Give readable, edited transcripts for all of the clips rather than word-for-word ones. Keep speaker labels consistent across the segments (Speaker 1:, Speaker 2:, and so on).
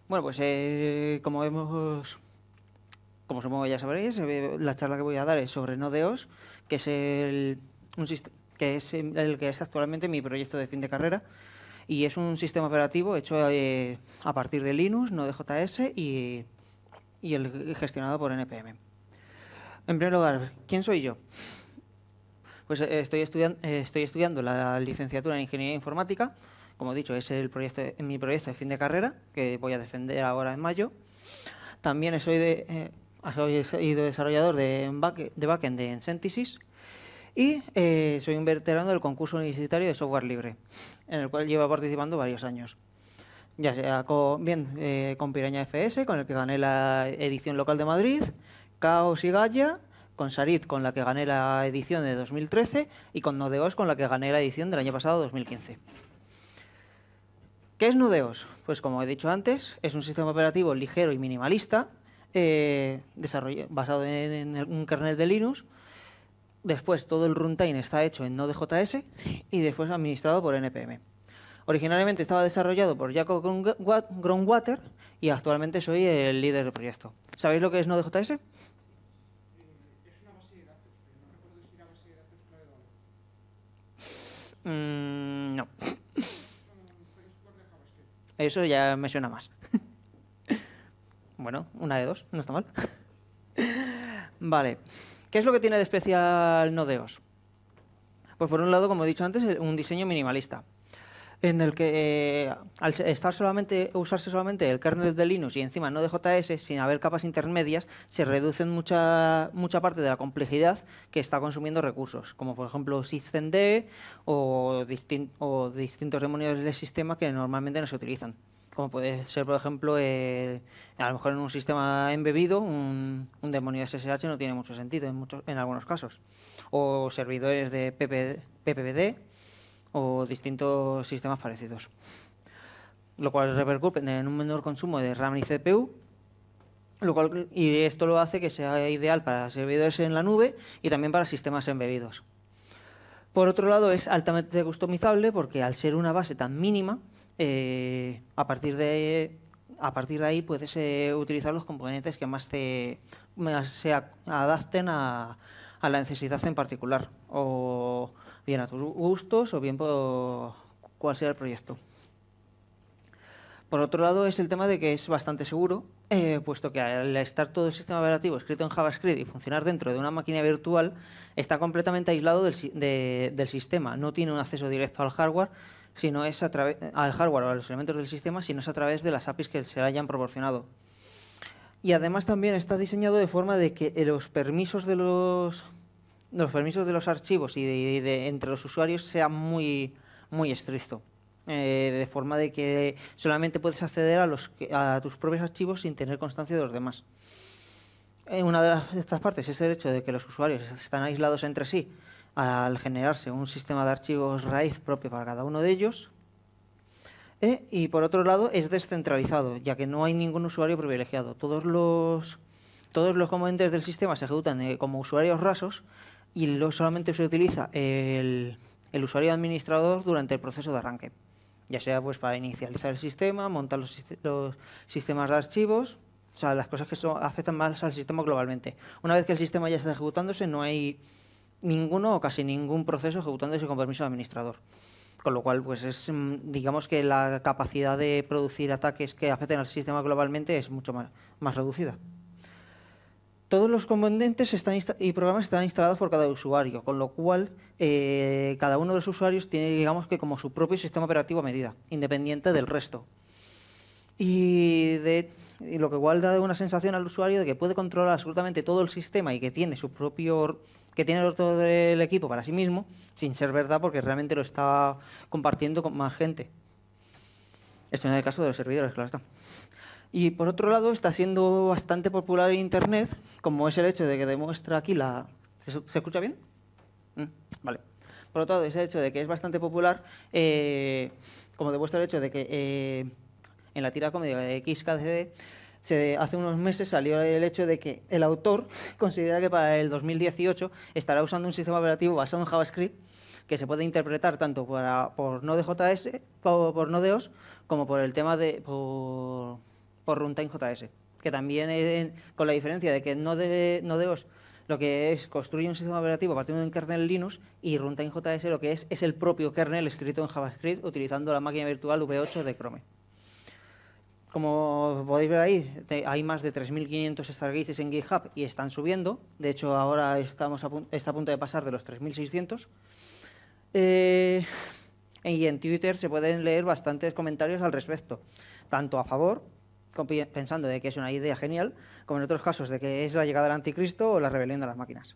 Speaker 1: Bueno, pues como supongo que ya sabréis, la charla que voy a dar es sobre Node.os, que es el que es actualmente mi proyecto de fin de carrera, y es un sistema operativo hecho a partir de Linux, Node.js y gestionado por NPM. En primer lugar, ¿quién soy yo? Pues estoy estudiando la licenciatura en Ingeniería Informática. Como he dicho, es mi proyecto de fin de carrera, que voy a defender ahora en mayo. También soy desarrollador de backend en Synthesis y soy un veterano del concurso universitario de software libre, en el cual llevo participando varios años. Ya sea con Piraña FS, con el que gané la edición local de Madrid, Caos y Gaia, con Sarit, con la que gané la edición de 2013, y con Node.os, con la que gané la edición del año pasado, 2015. ¿Qué es Node.os? Pues como he dicho antes, es un sistema operativo ligero y minimalista, basado en un kernel de Linux. Después todo el runtime está hecho en Node.js y después administrado por NPM. Originalmente estaba desarrollado por Jacob Groundwater y actualmente soy el líder del proyecto. ¿Sabéis lo que es Node.js?
Speaker 2: Es una base de datos, pero no recuerdo si era base de datos clave o algo.
Speaker 1: No,
Speaker 2: Es un framework de JavaScript.
Speaker 1: eso ya me suena más. Bueno, una de dos, no está mal. Vale, ¿qué es lo que tiene de especial Node.os? Pues por un lado, como he dicho antes, un diseño minimalista, en el que al usarse solamente el kernel de Linux y encima Node.js, sin haber capas intermedias, se reduce mucha parte de la complejidad que está consumiendo recursos, como por ejemplo systemd o distintos demonios del sistema que normalmente no se utilizan. Como puede ser, por ejemplo, a lo mejor en un sistema embebido, un demonio SSH no tiene mucho sentido en algunos casos. O servidores de PPD o distintos sistemas parecidos, lo cual repercute en un menor consumo de RAM y CPU, y esto lo hace que sea ideal para servidores en la nube y también para sistemas embebidos. Por otro lado, es altamente customizable porque al ser una base tan mínima, a partir de ahí puedes utilizar los componentes que más se adapten a la necesidad en particular, o bien a tus gustos o bien por cuál sea el proyecto. Por otro lado, es el tema de que es bastante seguro, puesto que al estar todo el sistema operativo escrito en JavaScript y funcionar dentro de una máquina virtual, está completamente aislado del sistema. No tiene un acceso directo al hardware, al hardware o a los elementos del sistema, sino es a través de las APIs que se le hayan proporcionado. Y además también está diseñado de forma de que los permisos de los archivos y entre los usuarios sea muy estricto. De forma de que solamente puedes acceder a tus propios archivos sin tener constancia de los demás. Una de estas partes es el hecho de que los usuarios están aislados entre sí al generarse un sistema de archivos raíz propio para cada uno de ellos. Y por otro lado es descentralizado, ya que no hay ningún usuario privilegiado. Todos los componentes del sistema se ejecutan como usuarios rasos y solamente se utiliza el usuario administrador durante el proceso de arranque, ya sea pues para inicializar el sistema, montar los sistemas de archivos, o sea, las cosas que afectan más al sistema globalmente. Una vez que el sistema ya está ejecutándose, no hay ninguno o casi ningún proceso ejecutándose con permiso de administrador. Con lo cual, pues digamos que la capacidad de producir ataques que afecten al sistema globalmente es mucho más reducida. Todos los componentes y programas están instalados por cada usuario, con lo cual cada uno de los usuarios tiene, digamos que como su propio sistema operativo a medida, independiente del resto. Y lo que igual da una sensación al usuario de que puede controlar absolutamente todo el sistema y que tiene todo el equipo para sí mismo, sin ser verdad, porque realmente lo está compartiendo con más gente. Esto en el caso de los servidores, claro está. Y por otro lado, está siendo bastante popular en Internet, como es el hecho de que demuestra aquí ¿Se escucha bien? Vale. Por otro lado, es el hecho de que es bastante popular, como demuestra el hecho de que en la tira cómica de XKCD, hace unos meses salió el hecho de que el autor considera que para el 2018 estará usando un sistema operativo basado en JavaScript que se puede interpretar tanto por Node.js como por Node.os, como por el tema por Runtime JS, que también con la diferencia de que Node.os lo que es construye un sistema operativo partiendo de un kernel Linux y Runtime JS lo que es el propio kernel escrito en JavaScript utilizando la máquina virtual V8 de Chrome. Como podéis ver ahí, hay más de 3.500 Stargates en GitHub y están subiendo. De hecho, ahora está a punto de pasar de los 3.600. Y en Twitter se pueden leer bastantes comentarios al respecto, tanto a favor, pensando de que es una idea genial, como en otros casos de que es la llegada del anticristo o la rebelión de las máquinas.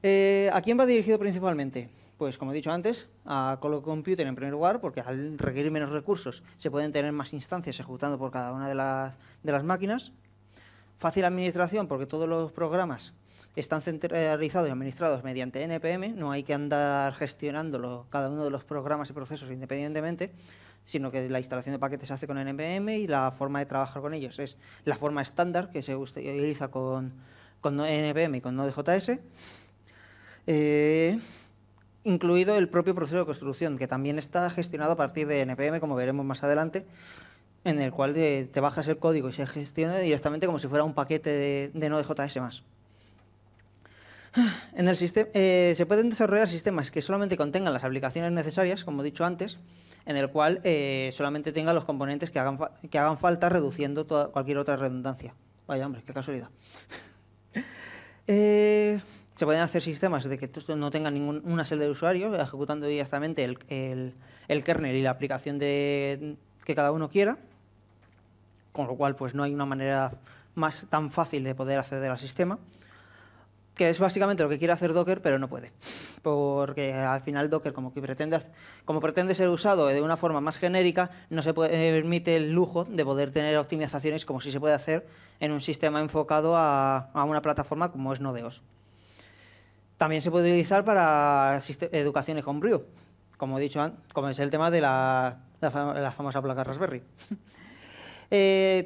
Speaker 1: ¿A quién va dirigido principalmente? Pues, como he dicho antes, a Colo Computer en primer lugar, porque al requerir menos recursos se pueden tener más instancias ejecutando por cada una de las máquinas. Fácil administración, porque todos los programas están centralizados y administrados mediante NPM, no hay que andar gestionándolo cada uno de los programas y procesos independientemente, sino que la instalación de paquetes se hace con NPM y la forma de trabajar con ellos es la forma estándar que se utiliza con NPM y con Node.js. Incluido el propio proceso de construcción, que también está gestionado a partir de NPM, como veremos más adelante, en el cual te bajas el código y se gestiona directamente como si fuera un paquete de Node.js más. En el sistema se pueden desarrollar sistemas que solamente contengan las aplicaciones necesarias, como he dicho antes, en el cual solamente tenga los componentes que hagan falta, reduciendo cualquier otra redundancia. Vaya, hombre, qué casualidad. Se pueden hacer sistemas de que no tengan ninguna celda de usuario, ejecutando directamente el kernel y la aplicación que cada uno quiera, con lo cual pues no hay una manera tan fácil de poder acceder al sistema, que es básicamente lo que quiere hacer Docker, pero no puede, porque al final Docker, como pretende ser usado de una forma más genérica, no se permite el lujo de poder tener optimizaciones como si se puede hacer en un sistema enfocado a una plataforma como es Node.os. También se puede utilizar para educación Homebrew, como he dicho antes, como es el tema de la famosa placa Raspberry.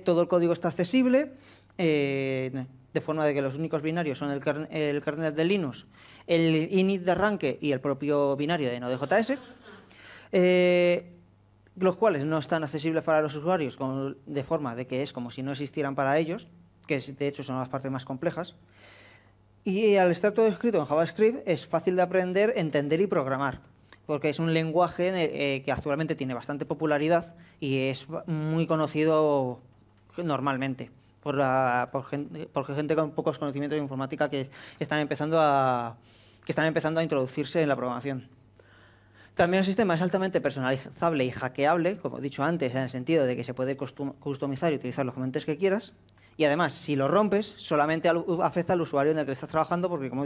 Speaker 1: Todo el código está accesible, de forma de que los únicos binarios son el kernel de Linux, el init de arranque y el propio binario de Node.js, los cuales no están accesibles para los usuarios de forma de que es como si no existieran para ellos, que de hecho son las partes más complejas. Y al estar todo escrito en JavaScript es fácil de aprender, entender y programar, porque es un lenguaje que actualmente tiene bastante popularidad y es muy conocido normalmente por gente con pocos conocimientos de informática que están empezando a introducirse en la programación. También el sistema es altamente personalizable y hackeable, como he dicho antes, en el sentido de que se puede customizar y utilizar los componentes que quieras. Y además, si lo rompes, solamente afecta al usuario en el que estás trabajando, porque como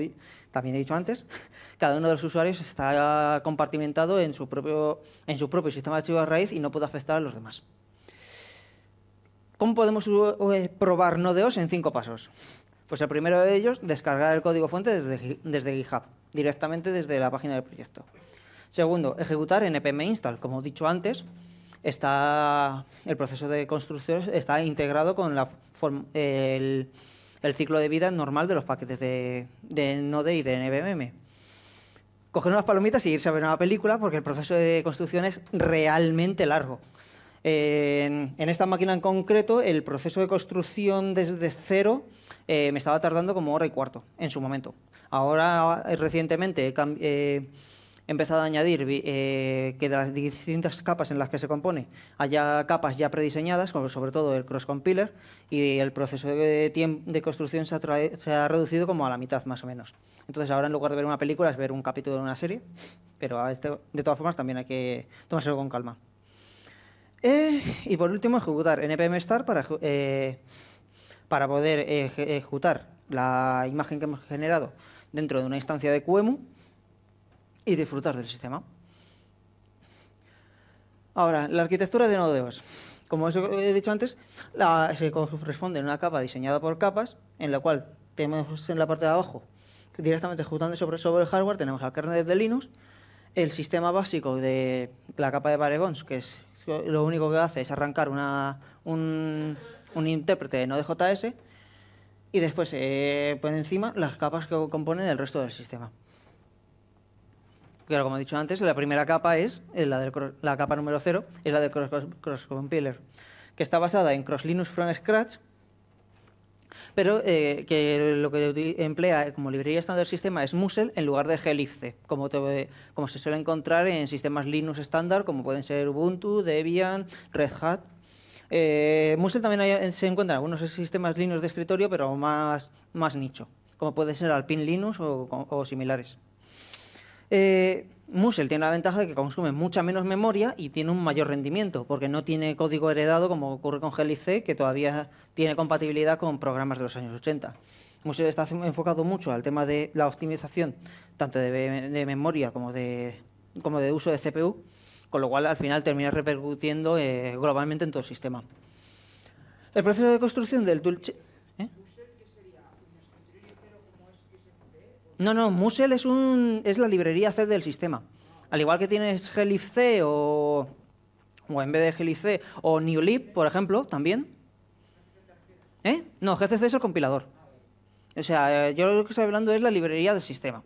Speaker 1: también he dicho antes, cada uno de los usuarios está compartimentado en su propio sistema de archivos de raíz y no puede afectar a los demás. ¿Cómo podemos probar Node.os en 5 pasos? Pues el primero de ellos, descargar el código fuente desde GitHub, directamente desde la página del proyecto. Segundo, ejecutar npm install. Como he dicho antes, el proceso de construcción está integrado con el ciclo de vida normal de los paquetes de Node y de NPM. Coger unas palomitas y irse a ver una película porque el proceso de construcción es realmente largo. En esta máquina en concreto, el proceso de construcción desde cero me estaba tardando como 1 hora y cuarto en su momento. Ahora, recientemente, he empezado a añadir que de las distintas capas en las que se compone haya capas ya prediseñadas, como sobre todo el cross-compiler, y el proceso de construcción se ha reducido como a la mitad, más o menos. Entonces, ahora en lugar de ver una película es ver un capítulo de una serie, pero de todas formas también hay que tomárselo con calma. Y por último, ejecutar npm start para poder ejecutar la imagen que hemos generado dentro de una instancia de QEMU y disfrutar del sistema. Ahora, la arquitectura de Node.os. Como he dicho antes, se corresponde a una capa diseñada por capas, en la cual tenemos en la parte de abajo, directamente ejecutando sobre el hardware, tenemos el kernel de Linux, el sistema básico de la capa de Barebones, que es lo único que hace es arrancar un intérprete de Node.js, y después por encima las capas que componen el resto del sistema. Claro, como he dicho antes, la primera capa es la capa número 0, es la del cross compiler, que está basada en Cross Linux from Scratch, pero que lo que emplea como librería estándar del sistema es Musel en lugar de glibc, como se suele encontrar en sistemas Linux estándar, como pueden ser Ubuntu, Debian, Red Hat. Musel también se encuentra en algunos sistemas Linux de escritorio, pero más nicho, como puede ser Alpine Linux o similares. Musel tiene la ventaja de que consume mucha menos memoria y tiene un mayor rendimiento, porque no tiene código heredado como ocurre con glibc, que todavía tiene compatibilidad con programas de los años 80. Musel está enfocado mucho al tema de la optimización, tanto de memoria como de uso de CPU, con lo cual al final termina repercutiendo globalmente en todo el sistema. El proceso de construcción del toolchain...
Speaker 2: ¿Musel qué sería? ¿Un escritorio entero como es XFCE?
Speaker 1: No, Musel es la librería C del sistema. Al igual que tienes glibc o en vez de glibc o newlib, por ejemplo, también. No, GCC es el compilador. O sea, yo lo que estoy hablando es la librería del sistema,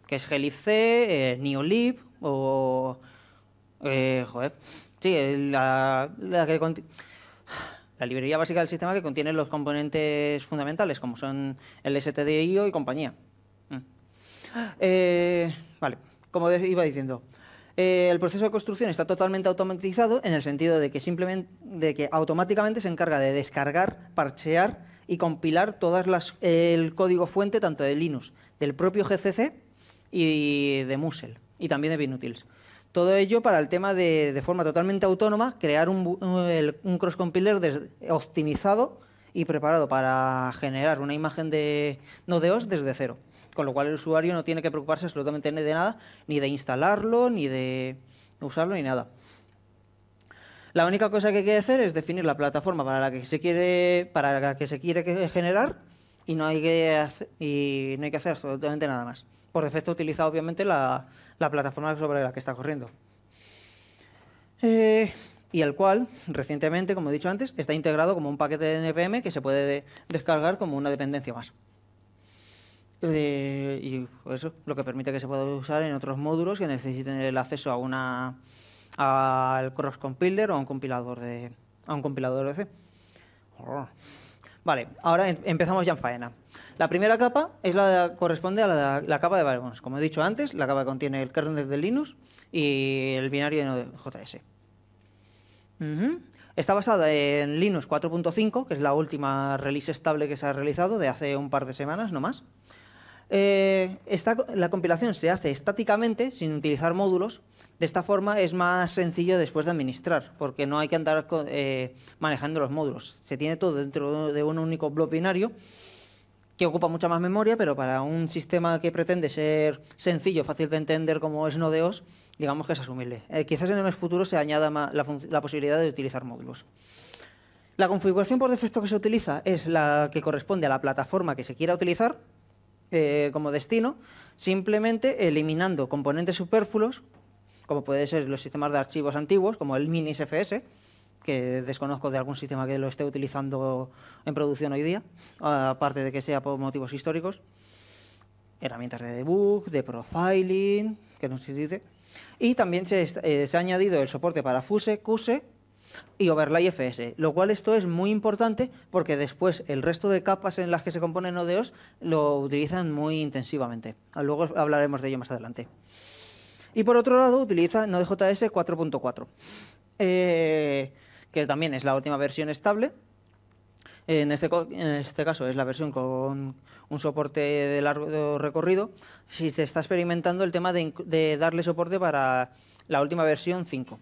Speaker 1: que es glibc, newlib o... joder. Sí, la librería básica del sistema que contiene los componentes fundamentales, como son el stdio y compañía. Vale, como iba diciendo, el proceso de construcción está totalmente automatizado en el sentido de que automáticamente se encarga de descargar, parchear y compilar el código fuente tanto de Linux, del propio GCC y de Musel y también de Binutils. Todo ello para el tema de forma totalmente autónoma crear un cross compiler optimizado y preparado para generar una imagen de Node.js desde cero. Con lo cual el usuario no tiene que preocuparse absolutamente de nada, ni de instalarlo, ni de usarlo, ni nada. La única cosa que hay que hacer es definir la plataforma para la que se quiere generar y no hay que hacer absolutamente nada más. Por defecto utiliza obviamente la plataforma sobre la que está corriendo. Y el cual, recientemente, como he dicho antes, está integrado como un paquete de NPM que se puede descargar como una dependencia más. Y eso, lo que permite que se pueda usar en otros módulos que necesiten el acceso al cross compiler o a un compilador de C. Vale, ahora empezamos ya en faena. La primera capa corresponde a la capa de Barebone. Como he dicho antes, la capa contiene el kernel de Linux y el binario de Node.js. Está basada en Linux 4.5, que es la última release estable que se ha realizado de hace un par de semanas, no más. La compilación se hace estáticamente, sin utilizar módulos. De esta forma es más sencillo después de administrar, porque no hay que andar manejando los módulos. Se tiene todo dentro de un único bloque binario, que ocupa mucha más memoria, pero para un sistema que pretende ser sencillo, fácil de entender como es Node.js, digamos que es asumible. Quizás en el futuro se añada la posibilidad de utilizar módulos. La configuración por defecto que se utiliza es la que corresponde a la plataforma que se quiera utilizar como destino, simplemente eliminando componentes superfluos, como puede ser los sistemas de archivos antiguos, como el MinISFS, que desconozco de algún sistema que lo esté utilizando en producción hoy día, aparte de que sea por motivos históricos. Herramientas de debug, de profiling, que no se dice. Y también se ha añadido el soporte para Fuse, Quse y Overlay FS, lo cual esto es muy importante porque después el resto de capas en las que se compone Node.js lo utilizan muy intensivamente. Luego hablaremos de ello más adelante. Y por otro lado utiliza Node.js 4.4, que también es la última versión estable. En este caso es la versión con un soporte de largo recorrido. Si se está experimentando el tema de darle soporte para la última versión 5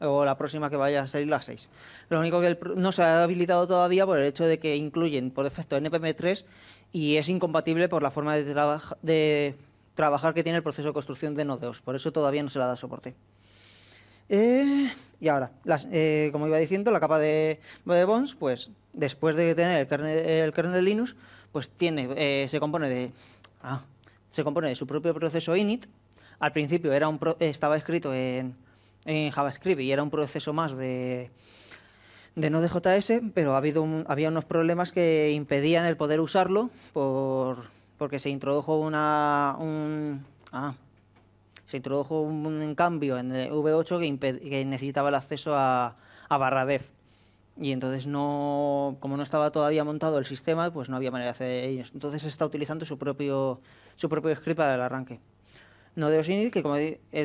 Speaker 1: o la próxima que vaya a salir, la 6. Lo único que no se ha habilitado todavía por el hecho de que incluyen por defecto NPM3 y es incompatible por la forma de trabajar que tiene el proceso de construcción de Node.js. Por eso todavía no se le ha dado soporte. Y ahora, como iba diciendo, la capa de Bones, pues después de tener el kernel de Linux, pues se compone de su propio proceso init. Al principio estaba escrito en JavaScript y era un proceso más de Node.js, pero había unos problemas que impedían el poder usarlo porque se introdujo un cambio en V8 que necesitaba el acceso a barra def. Y entonces, no, como no estaba todavía montado el sistema, pues no había manera de hacer ellos. Entonces está utilizando su propio script para el arranque. Nodeos init, que como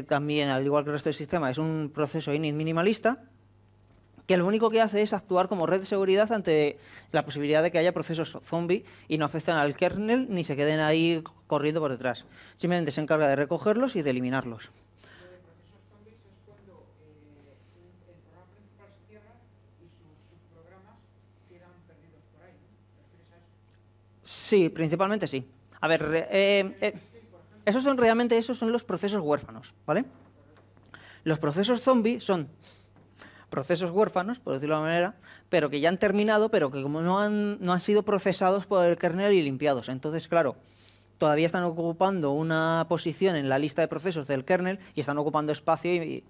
Speaker 1: también, al igual que el resto del sistema, es un proceso init minimalista, que lo único que hace es actuar como red de seguridad ante la posibilidad de que haya procesos zombie y no afecten al kernel ni se queden ahí corriendo por detrás. Simplemente se encarga de recogerlos y de eliminarlos.
Speaker 2: Lo de procesos zombies es cuando el programa principal se cierra y sus subprogramas quedan perdidos por ahí, ¿no? ¿Te refieres a eso?
Speaker 1: Sí, principalmente sí. A ver, esos son los procesos huérfanos, ¿vale? Los procesos zombie son procesos huérfanos, por decirlo de alguna manera, pero que ya han terminado, pero que como no han sido procesados por el kernel y limpiados. Entonces, claro, todavía están ocupando una posición en la lista de procesos del kernel y están ocupando espacio y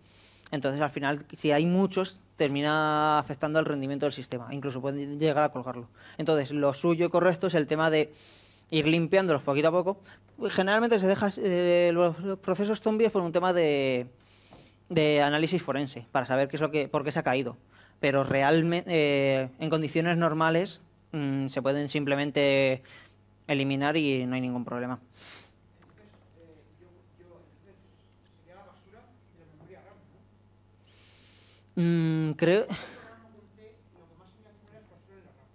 Speaker 1: entonces al final, si hay muchos, termina afectando al rendimiento del sistema. Incluso pueden llegar a colgarlo. Entonces, lo suyo y correcto es el tema de ir limpiándolos poquito a poco. Generalmente se deja los procesos zombies por un tema de análisis forense, para saber qué es por qué se ha caído. Pero realmente, en condiciones normales, se pueden simplemente eliminar y no hay ningún problema.
Speaker 2: Entonces, entonces sería la basura de la memoria RAM, ¿no?
Speaker 1: Creo...
Speaker 2: Tanto RAM como C, lo que más se me acumula es basura en la RAM.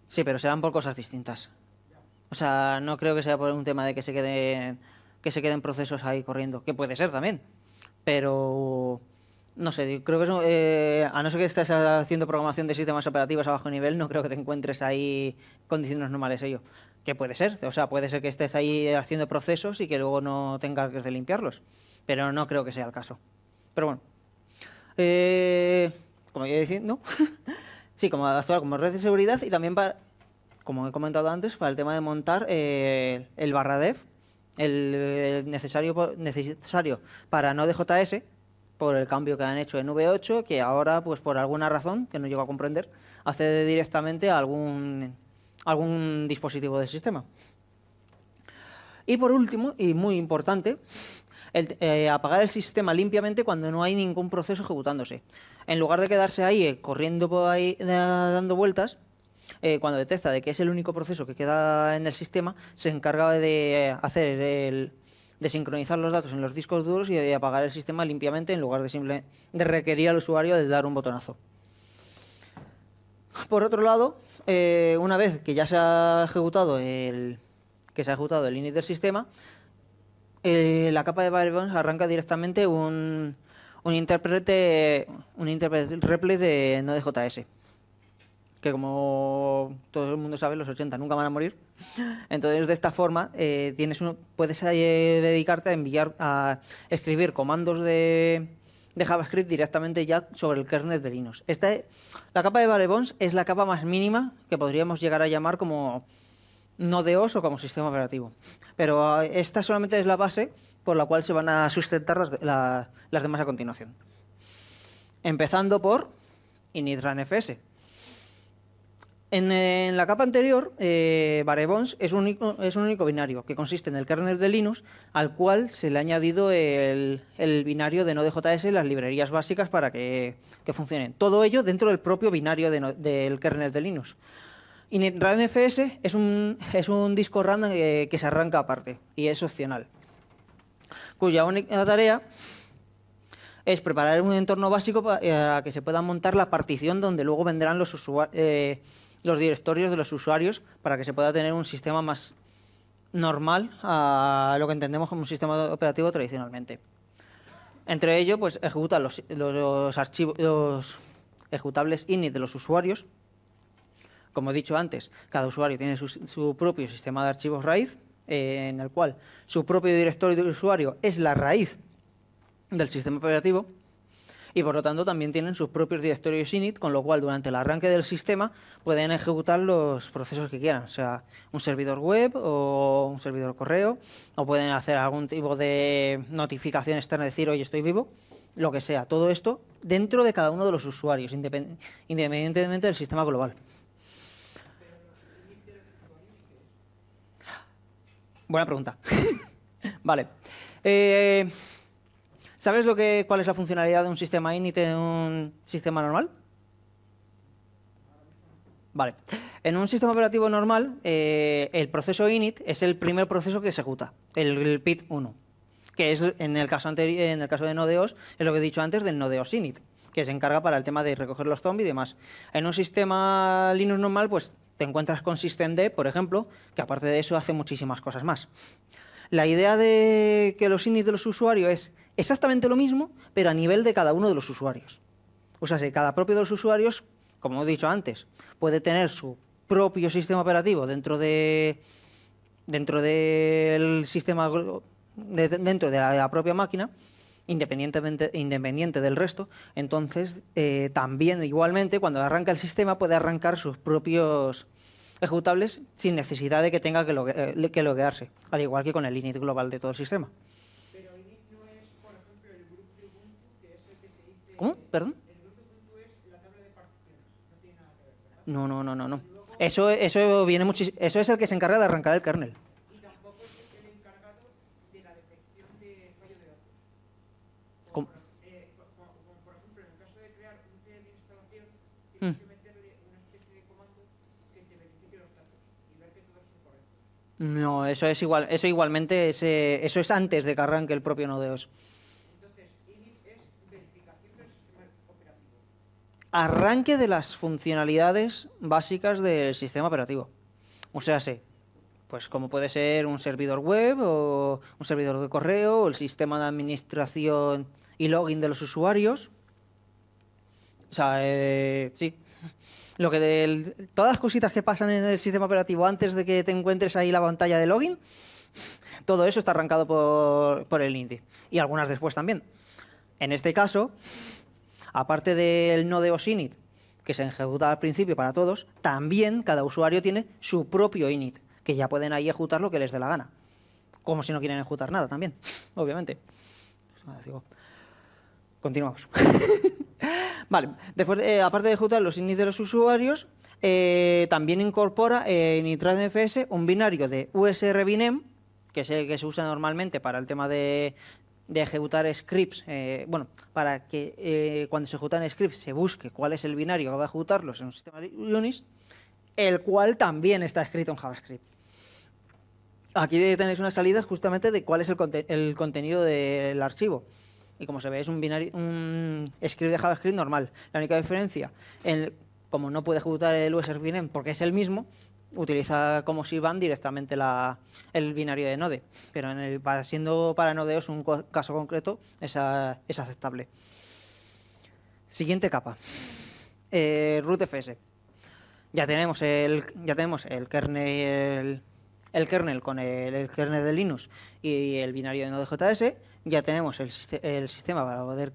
Speaker 1: Sí, pero serán por cosas distintas.
Speaker 2: Ya.
Speaker 1: O sea, no creo que sea por un tema de que se queden procesos ahí corriendo, que puede ser también. Pero no sé, creo que eso, a no ser que estés haciendo programación de sistemas operativos a bajo nivel, no creo que te encuentres ahí condiciones normales ello. Que puede ser, o sea, puede ser que estés ahí haciendo procesos y que luego no tengas que limpiarlos. Pero no creo que sea el caso. Pero bueno, como iba diciendo, sí, como actuar como red de seguridad y también para, como he comentado antes, para el tema de montar el barra dev, el necesario para Node.js, por el cambio que han hecho en V8, que ahora, pues por alguna razón, que no llego a comprender, accede directamente a algún dispositivo del sistema. Y por último, y muy importante, apagar el sistema limpiamente cuando no hay ningún proceso ejecutándose. En lugar de quedarse ahí corriendo por ahí dando vueltas, cuando detecta de que es el único proceso que queda en el sistema, se encarga de sincronizar los datos en los discos duros y de apagar el sistema limpiamente en lugar de requerir al usuario de dar un botonazo. Por otro lado, una vez que ya se ha ejecutado el init del sistema, la capa de Barebones arranca directamente un intérprete replay de Node.js, que como todo el mundo sabe, los 80 nunca van a morir. Entonces, de esta forma, puedes dedicarte a escribir comandos de JavaScript directamente ya sobre el kernel de Linux. La capa de Barebones es la capa más mínima que podríamos llegar a llamar como Node.os o como sistema operativo. Pero esta solamente es la base por la cual se van a sustentar las demás a continuación. Empezando por initRunFS. En la capa anterior, Barebones es un único binario que consiste en el kernel de Linux, al cual se le ha añadido el binario de Node.js, las librerías básicas para que funcionen. Todo ello dentro del propio binario del kernel de Linux. initRunFS es un disco random que se arranca aparte y es opcional, cuya única tarea es preparar un entorno básico para que se pueda montar la partición donde luego vendrán los directorios de los usuarios para que se pueda tener un sistema más normal a lo que entendemos como un sistema operativo tradicionalmente. Entre ello, pues ejecuta los ejecutables init de los usuarios. Como he dicho antes, cada usuario tiene su propio sistema de archivos raíz, en el cual su propio directorio de usuario es la raíz del sistema operativo. Y por lo tanto también tienen sus propios directorios init, con lo cual durante el arranque del sistema pueden ejecutar los procesos que quieran, o sea, un servidor web o un servidor correo, o pueden hacer algún tipo de notificación externa, decir, oye, estoy vivo, lo que sea. Todo esto dentro de cada uno de los usuarios, independientemente del sistema global. Buena pregunta. Vale. ¿Sabes cuál es la funcionalidad de un sistema init en un sistema normal? Vale. En un sistema operativo normal, el proceso init es el primer proceso que ejecuta, el PID 1, que es en el caso de Node.os, es lo que he dicho antes del Node.os init, que se encarga para el tema de recoger los zombies y demás. En un sistema Linux normal, pues te encuentras con systemd, por ejemplo, que aparte de eso hace muchísimas cosas más. La idea de que los init de los usuarios es exactamente lo mismo, pero a nivel de cada uno de los usuarios. O sea, si cada propio de los usuarios, como he dicho antes, puede tener su propio sistema operativo dentro del sistema, dentro de la propia máquina, independiente del resto, entonces también igualmente cuando arranca el sistema puede arrancar sus propios ejecutables sin necesidad de que tenga que loguearse, al igual que con el init global de todo el sistema.
Speaker 2: Pero init no es, por ejemplo, el grupo de Ubuntu, que es el que te dice...
Speaker 1: ¿Cómo? ¿Perdón?
Speaker 2: El grupo de Ubuntu es la tabla de particiones, no tiene nada que ver, ¿verdad?
Speaker 1: No.
Speaker 2: Y luego,
Speaker 1: Eso es el que se encarga de arrancar el kernel.
Speaker 2: y tampoco es el encargado de la detección de fallo de datos.
Speaker 1: ¿Cómo?
Speaker 2: Como por ejemplo, en el caso de crear un CD de instalación,
Speaker 1: Mm.
Speaker 2: tienes que meterle una especie de comando que te verifique los datos y ver que todos son correctos.
Speaker 1: No, eso es igual, eso igualmente eso es antes de que arranque el propio Node.os.
Speaker 2: Entonces, init es verificación del sistema operativo.
Speaker 1: Arranque de las funcionalidades básicas del sistema operativo. O sea, pues como puede ser un servidor web o un servidor de correo, o el sistema de administración y login de los usuarios. O sea, sí. Todas las cositas que pasan en el sistema operativo antes de que te encuentres ahí la pantalla de login, todo eso está arrancado por el init. Y algunas después también. En este caso, aparte del Node.os init, que se ejecuta al principio para todos, también cada usuario tiene su propio init, que ya pueden ahí ejecutar lo que les dé la gana. Como si no quieren ejecutar nada también, obviamente. Continuamos. Vale, después, aparte de ejecutar los inits de los usuarios, también incorpora en initradfs un binario de USR binem, que es el que se usa normalmente para el tema de ejecutar scripts, bueno, para que cuando se ejecutan scripts se busque cuál es el binario que va a ejecutarlos en un sistema Unix, el cual también está escrito en JavaScript. Aquí tenéis una salida justamente de cuál es el contenido del archivo. Y como se ve, es un script de JavaScript normal. La única diferencia, como no puede ejecutar el USR binem porque es el mismo, utiliza como CBAN directamente el binario de Node. Pero siendo para Node.os un caso concreto, es aceptable. Siguiente capa. rootfs. Ya tenemos el kernel. El kernel con el kernel de Linux y el binario de Node.js, ya tenemos el sistema para poder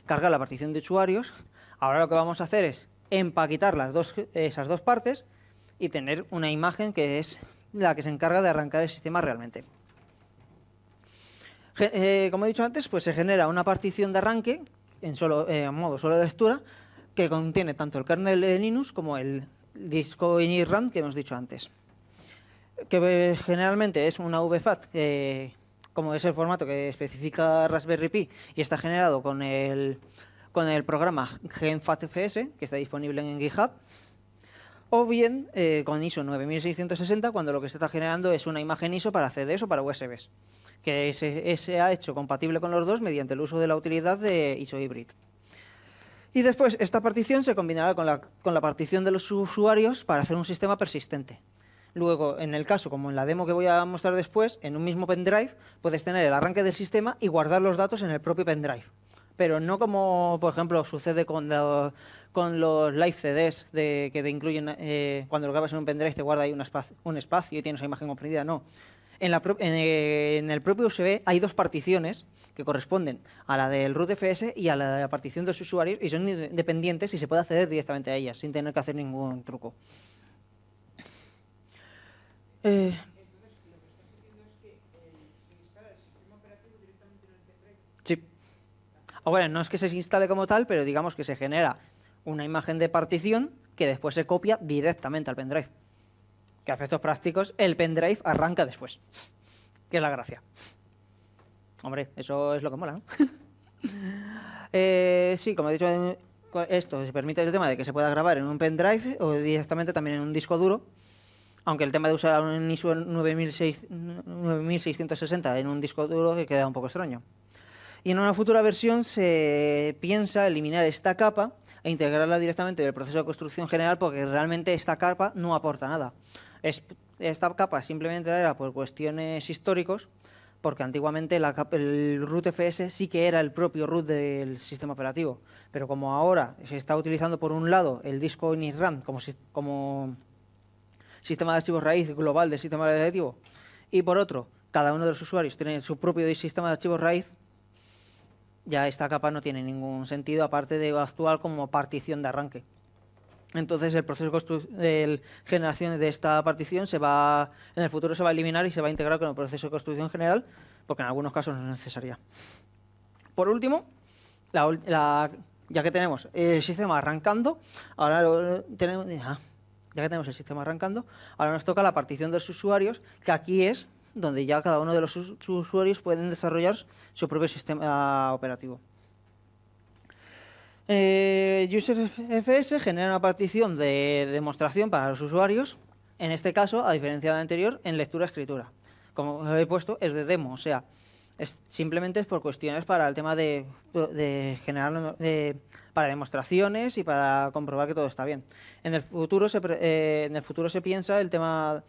Speaker 1: cargar la partición de usuarios. Ahora lo que vamos a hacer es empaquetar esas dos partes y tener una imagen que es la que se encarga de arrancar el sistema realmente. Como he dicho antes, pues se genera una partición de arranque en modo solo de lectura que contiene tanto el kernel de Linux como el disco init RAM que hemos dicho antes, que generalmente es una VFAT, como es el formato que especifica Raspberry Pi y está generado con el programa GenFATFS, que está disponible en GitHub, o bien con ISO 9660, cuando lo que se está generando es una imagen ISO para CDs o para USBs, que se ha hecho compatible con los dos mediante el uso de la utilidad de ISO Hybrid. Y después esta partición se combinará con la partición de los usuarios para hacer un sistema persistente. Luego, en el caso, como en la demo que voy a mostrar después, en un mismo pendrive puedes tener el arranque del sistema y guardar los datos en el propio pendrive. Pero no como, por ejemplo, sucede con los live CDs que te incluyen, cuando lo grabas en un pendrive te guarda ahí un espacio y tienes una imagen comprimida. No. En el propio USB hay dos particiones que corresponden a la del rootfs y a la partición de los usuarios y son independientes y se puede acceder directamente a ellas sin tener que hacer ningún truco.
Speaker 2: Entonces, lo que estás diciendo es que se instala el sistema operativo directamente en el pendrive.
Speaker 1: Sí. Bueno, no es que se instale como tal, pero digamos que se genera una imagen de partición que después se copia directamente al pendrive. Que a efectos prácticos el pendrive arranca después. Que es la gracia. Hombre, eso es lo que mola, ¿no? Sí, como he dicho Esto se permite el tema de que se pueda grabar en un pendrive o directamente también en un disco duro, aunque el tema de usar un ISO 9660 en un disco duro que queda un poco extraño. Y en una futura versión se piensa eliminar esta capa e integrarla directamente en el proceso de construcción general, porque realmente esta capa no aporta nada. Esta capa simplemente era por cuestiones históricos, porque antiguamente el root FS sí que era el propio root del sistema operativo, pero como ahora se está utilizando por un lado el disco initram como sistema de archivos raíz global del sistema operativo, y por otro, cada uno de los usuarios tiene su propio sistema de archivos raíz, ya esta capa no tiene ningún sentido, aparte de actuar como partición de arranque. Entonces el proceso de generación de esta partición en el futuro se va a eliminar y se va a integrar con el proceso de construcción general, porque en algunos casos no es necesaria. Por último, ya que tenemos el sistema arrancando, ahora nos toca la partición de los usuarios, que aquí es donde ya cada uno de los usuarios pueden desarrollar su propio sistema operativo. UserFS genera una partición de demostración para los usuarios, en este caso, a diferencia del anterior, en lectura-escritura. Como he puesto, es de demo, o sea, simplemente es por cuestiones para el tema de generar para demostraciones y para comprobar que todo está bien. En el futuro se piensa el tema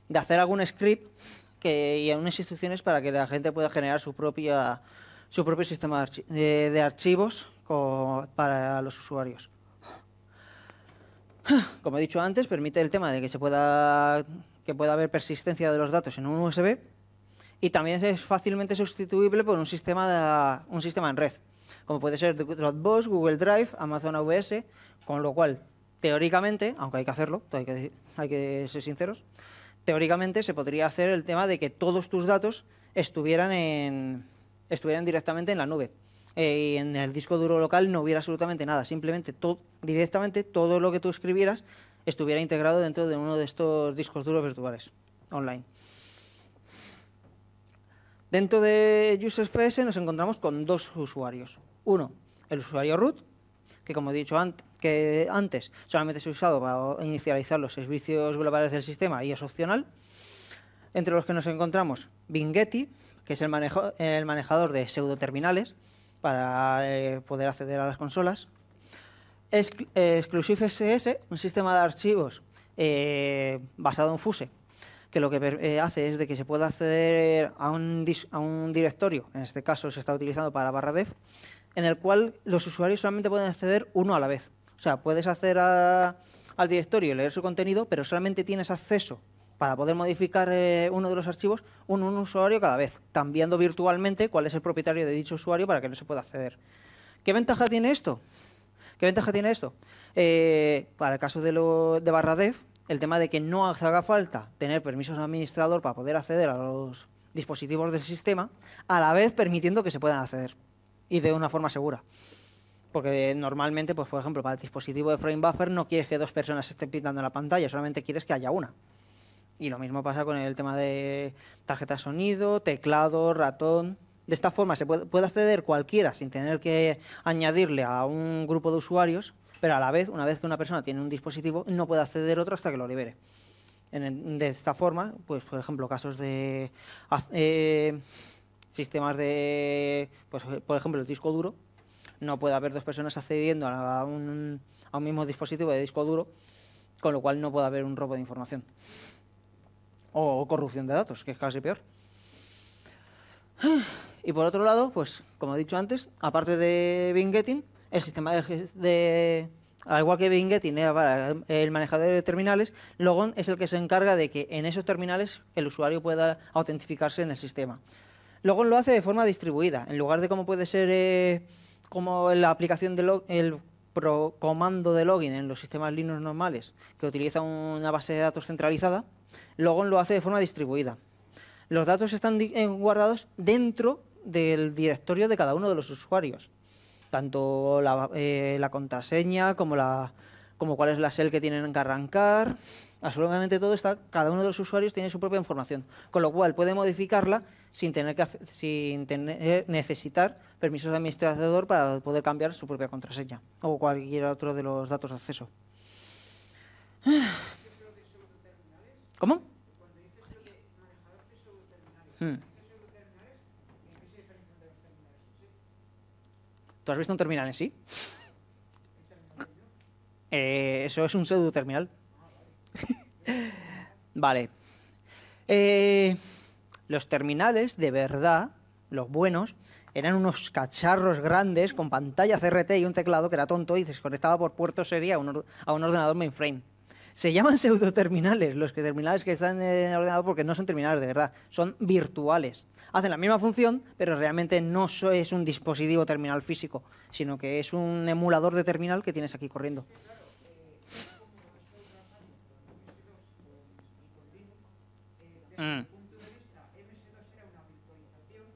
Speaker 1: de hacer algún script y unas instrucciones para que la gente pueda generar su propio sistema de archivos para los usuarios. Como he dicho antes, permite el tema de que pueda haber persistencia de los datos en un USB, y también es fácilmente sustituible por un sistema en red, como puede ser Dropbox, Google Drive, Amazon AWS, con lo cual, teóricamente, aunque hay que hacerlo, hay que ser sinceros, teóricamente se podría hacer el tema de que todos tus datos estuvieran directamente en la nube. Y en el disco duro local no hubiera absolutamente nada, simplemente directamente todo lo que tú escribieras estuviera integrado dentro de uno de estos discos duros virtuales online. Dentro de UserFS nos encontramos con dos usuarios. Uno, el usuario root, que como he dicho antes solamente se ha usado para inicializar los servicios globales del sistema y es opcional. Entre los que nos encontramos Bingetty, que es el manejador de pseudoterminales para poder acceder a las consolas. ExclusiveSS, un sistema de archivos basado en Fuse, que lo que hace es de que se pueda acceder a un directorio, en este caso se está utilizando para /dev, en el cual los usuarios solamente pueden acceder uno a la vez. O sea, puedes acceder al directorio y leer su contenido, pero solamente tienes acceso para poder modificar uno de los archivos un usuario cada vez, cambiando virtualmente cuál es el propietario de dicho usuario para que no se pueda acceder. ¿Qué ventaja tiene esto? Para el caso de /dev, el tema de que no haga falta tener permisos de administrador para poder acceder a los dispositivos del sistema, a la vez permitiendo que se puedan acceder y de una forma segura. Porque normalmente, pues, por ejemplo, para el dispositivo de FrameBuffer no quieres que dos personas estén pintando en la pantalla, solamente quieres que haya una. Y lo mismo pasa con el tema de tarjeta de sonido, teclado, ratón. De esta forma se puede acceder cualquiera sin tener que añadirle a un grupo de usuarios, pero a la vez, una vez que una persona tiene un dispositivo, no puede acceder otro hasta que lo libere. De esta forma, pues, por ejemplo, casos de sistemas de, pues, por ejemplo, el disco duro, no puede haber dos personas accediendo a un mismo dispositivo de disco duro, con lo cual no puede haber un robo de información. O corrupción de datos, que es casi peor. Y por otro lado, pues como he dicho antes, aparte de Bingetty, el sistema al igual que Bingetty para el manejador de terminales, Logon es el que se encarga de que en esos terminales el usuario pueda autentificarse en el sistema. Logon lo hace de forma distribuida, en lugar de como puede ser como la aplicación de comando de login en los sistemas Linux normales, que utiliza una base de datos centralizada. Logon lo hace de forma distribuida. Los datos están guardados dentro del directorio de cada uno de los usuarios. Tanto la contraseña como como cuál es la shell que tienen que arrancar. Absolutamente todo está, cada uno de los usuarios tiene su propia información, con lo cual puede modificarla sin necesitar permisos de administrador para poder cambiar su propia contraseña o cualquier otro de los datos de acceso. ¿Cómo?
Speaker 2: Cuando dices lo de manejador de pseudoterminales,
Speaker 1: Hmm.
Speaker 2: ¿estos pseudoterminales en qué se diferencian de los terminales? ¿Sí?
Speaker 1: ¿Tú has visto un terminal en sí?
Speaker 2: ¿El terminal de Linux?
Speaker 1: Eso es un pseudo terminal. Vale. Los terminales, de verdad, los buenos, eran unos cacharros grandes con pantalla CRT y un teclado que era tonto y se conectaba por puerto serie a un ordenador mainframe. Se llaman pseudoterminales los terminales que están en el ordenador porque no son terminales de verdad, son virtuales. Hacen la misma función, pero realmente no es un dispositivo terminal físico, sino que es un emulador de terminal que tienes aquí corriendo. Mm.
Speaker 2: Punto de vista, MS2 era una virtualización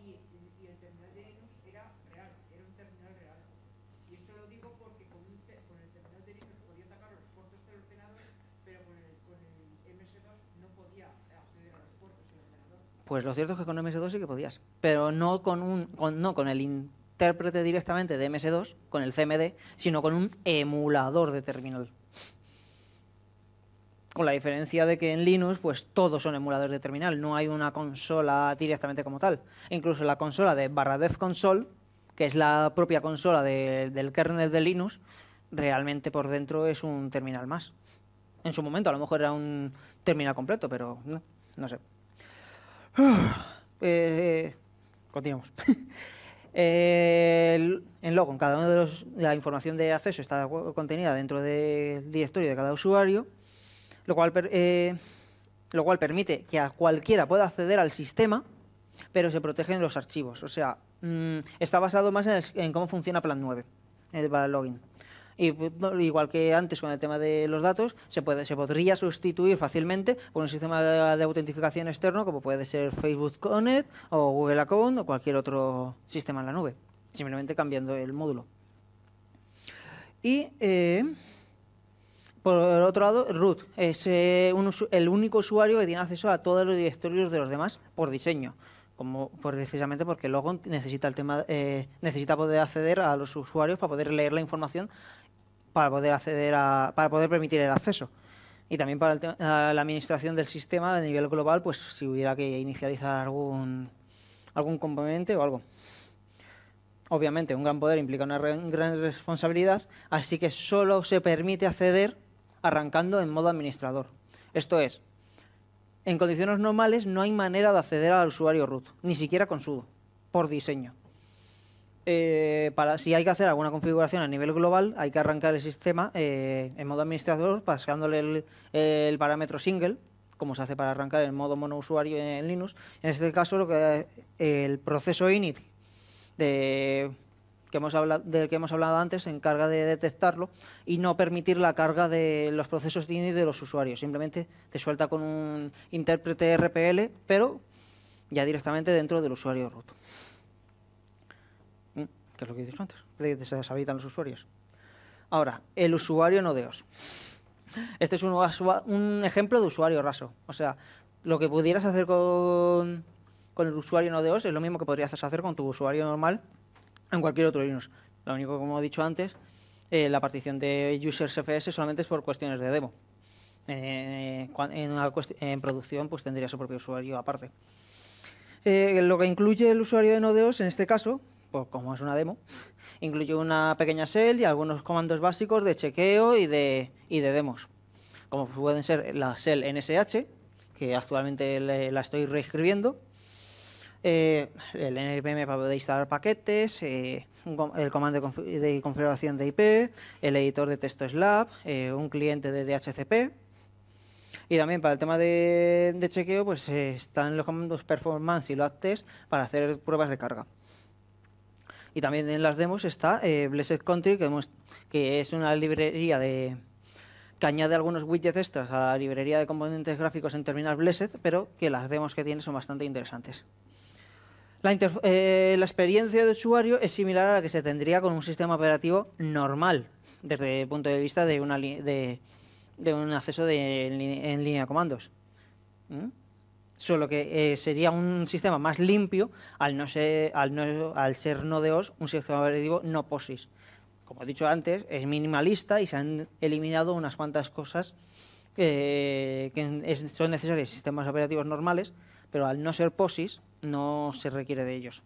Speaker 2: y el terminal de Linux era real, era un terminal real. Y esto lo digo porque con el terminal de Linux podía atacar los puertos del ordenador, pero con el MS2 no podía acceder a los puertos del ordenador.
Speaker 1: Pues lo cierto es que con MS2 sí que podías, pero no con el intérprete directamente de MS2, con el CMD, sino con un emulador de terminal. Con la diferencia de que en Linux, pues todos son emuladores de terminal, no hay una consola directamente como tal. Incluso la consola de /dev console, que es la propia consola del kernel de Linux, realmente por dentro es un terminal más. En su momento a lo mejor era un terminal completo, pero no sé. Continuamos. En Logon, cada uno de la información de acceso está contenida dentro del directorio de cada usuario, lo cual permite que a cualquiera pueda acceder al sistema, pero se protegen los archivos. O sea, está basado más en cómo funciona Plan 9 para el login. Y igual que antes con el tema de los datos, se podría sustituir fácilmente por un sistema de autentificación externo como puede ser Facebook Connect o Google Account o cualquier otro sistema en la nube, simplemente cambiando el módulo. Y por otro lado, root es el único usuario que tiene acceso a todos los directorios de los demás por diseño, precisamente porque Logon necesita necesita poder acceder a los usuarios para poder leer la información, para poder permitir el acceso. Y también para la administración del sistema a nivel global, pues si hubiera que inicializar algún componente o algo. Obviamente, un gran poder implica una gran responsabilidad, así que solo se permite acceder arrancando en modo administrador. Esto es, en condiciones normales no hay manera de acceder al usuario root, ni siquiera con sudo, por diseño. Si hay que hacer alguna configuración a nivel global, hay que arrancar el sistema en modo administrador, pasándole el parámetro single, como se hace para arrancar en modo monousuario en Linux. En este caso, el proceso init del que hemos hablado antes se encarga de detectarlo y no permitir la carga de los procesos de init de los usuarios. Simplemente te suelta con un intérprete RPL, pero ya directamente dentro del usuario root. Que es lo que he dicho antes, de que se deshabilitan los usuarios. Ahora, el usuario nodeos. Este es un ejemplo de usuario raso. O sea, lo que pudieras hacer con el usuario nodeos es lo mismo que podrías hacer con tu usuario normal en cualquier otro Linux. Lo único, como he dicho antes, la partición de users FS solamente es por cuestiones de demo. En producción, pues tendría su propio usuario aparte. Lo que incluye el usuario de nodeos, en este caso, pues como es una demo, incluye una pequeña shell y algunos comandos básicos de chequeo y de demos, como pueden ser la shell NSH, que actualmente la estoy reescribiendo, el npm para poder instalar paquetes, el comando de configuración de IP, el editor de texto Slab, un cliente de DHCP. Y también para el tema de chequeo, pues están los comandos performance y load test para hacer pruebas de carga. Y también en las demos está Blessed Country, que es una librería que añade algunos widgets extras a la librería de componentes gráficos en terminal Blessed, pero que las demos que tiene son bastante interesantes. La experiencia de usuario es similar a la que se tendría con un sistema operativo normal, desde el punto de vista de, de un acceso en línea de comandos. ¿Mm? Solo que sería un sistema más limpio al ser Node.os un sistema operativo no POSIX. Como he dicho antes, es minimalista y se han eliminado unas cuantas cosas son necesarias en sistemas operativos normales, pero al no ser POSIX no se requiere de ellos.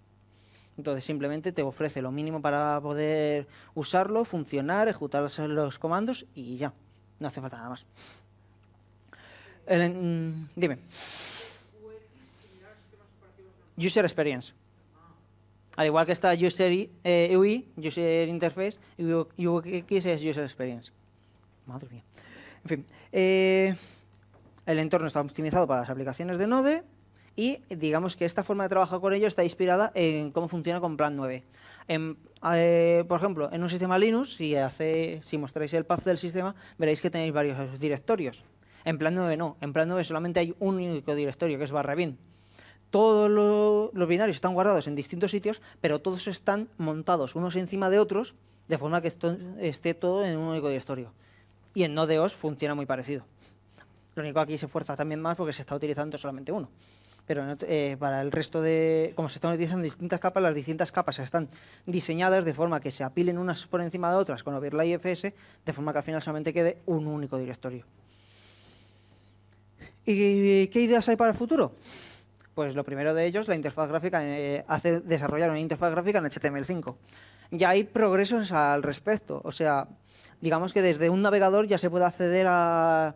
Speaker 1: Entonces simplemente te ofrece lo mínimo para poder usarlo, funcionar, ejecutar los comandos y ya. No hace falta nada más. Dime. User Experience. Al igual que está User UI, User Interface, UX es User Experience. Madre mía. En fin. El entorno está optimizado para las aplicaciones de Node y digamos que esta forma de trabajar con ello está inspirada en cómo funciona con Plan 9. Por ejemplo, en un sistema Linux, si mostráis el path del sistema, veréis que tenéis varios directorios. En Plan 9 no. En Plan 9 solamente hay un único directorio, que es /bin. Todos los binarios están guardados en distintos sitios, pero todos están montados unos encima de otros, de forma que esté todo en un único directorio. Y en Node.os funciona muy parecido. Lo único aquí se esfuerza también más porque se está utilizando solamente uno. Pero para el resto como se están utilizando distintas capas, las distintas capas están diseñadas de forma que se apilen unas por encima de otras con overlay FS, de forma que al final solamente quede un único directorio. ¿Y qué ideas hay para el futuro? Pues lo primero de ellos, la interfaz gráfica, desarrollar una interfaz gráfica en HTML5. Ya hay progresos al respecto. O sea, digamos que desde un navegador ya se puede acceder a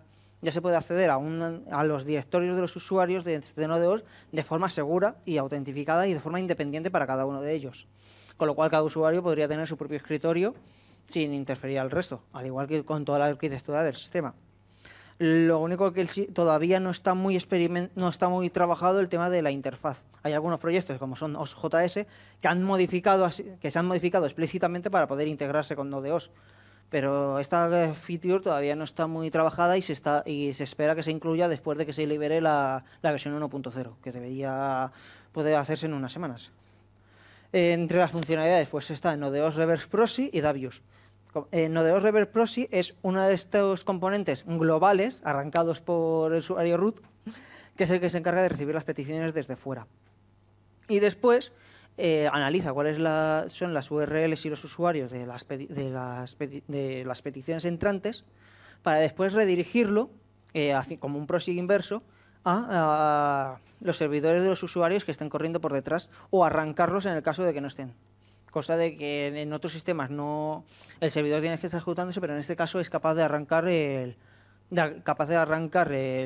Speaker 1: los directorios de los usuarios de Node.os de forma segura y autentificada y de forma independiente para cada uno de ellos. Con lo cual cada usuario podría tener su propio escritorio sin interferir al resto, al igual que con toda la arquitectura del sistema. Lo único que todavía no está muy trabajado el tema de la interfaz. Hay algunos proyectos, como son OSJS, que se han modificado explícitamente para poder integrarse con Node.os. Pero esta feature todavía no está muy trabajada y se espera que se incluya después de que se libere la versión 1.0, que debería poder hacerse en unas semanas. Entre las funcionalidades pues está Node.os Reverse Proxy y Davius. Node.os Reverse Proxy es uno de estos componentes globales arrancados por el usuario root, que es el que se encarga de recibir las peticiones desde fuera. Y después analiza cuáles son las URLs y los usuarios de las peticiones entrantes para después redirigirlo como un proxy inverso a los servidores de los usuarios que estén corriendo por detrás o arrancarlos en el caso de que no estén. Cosa de que en otros sistemas el servidor tiene que estar ejecutándose, pero en este caso es capaz de arrancar el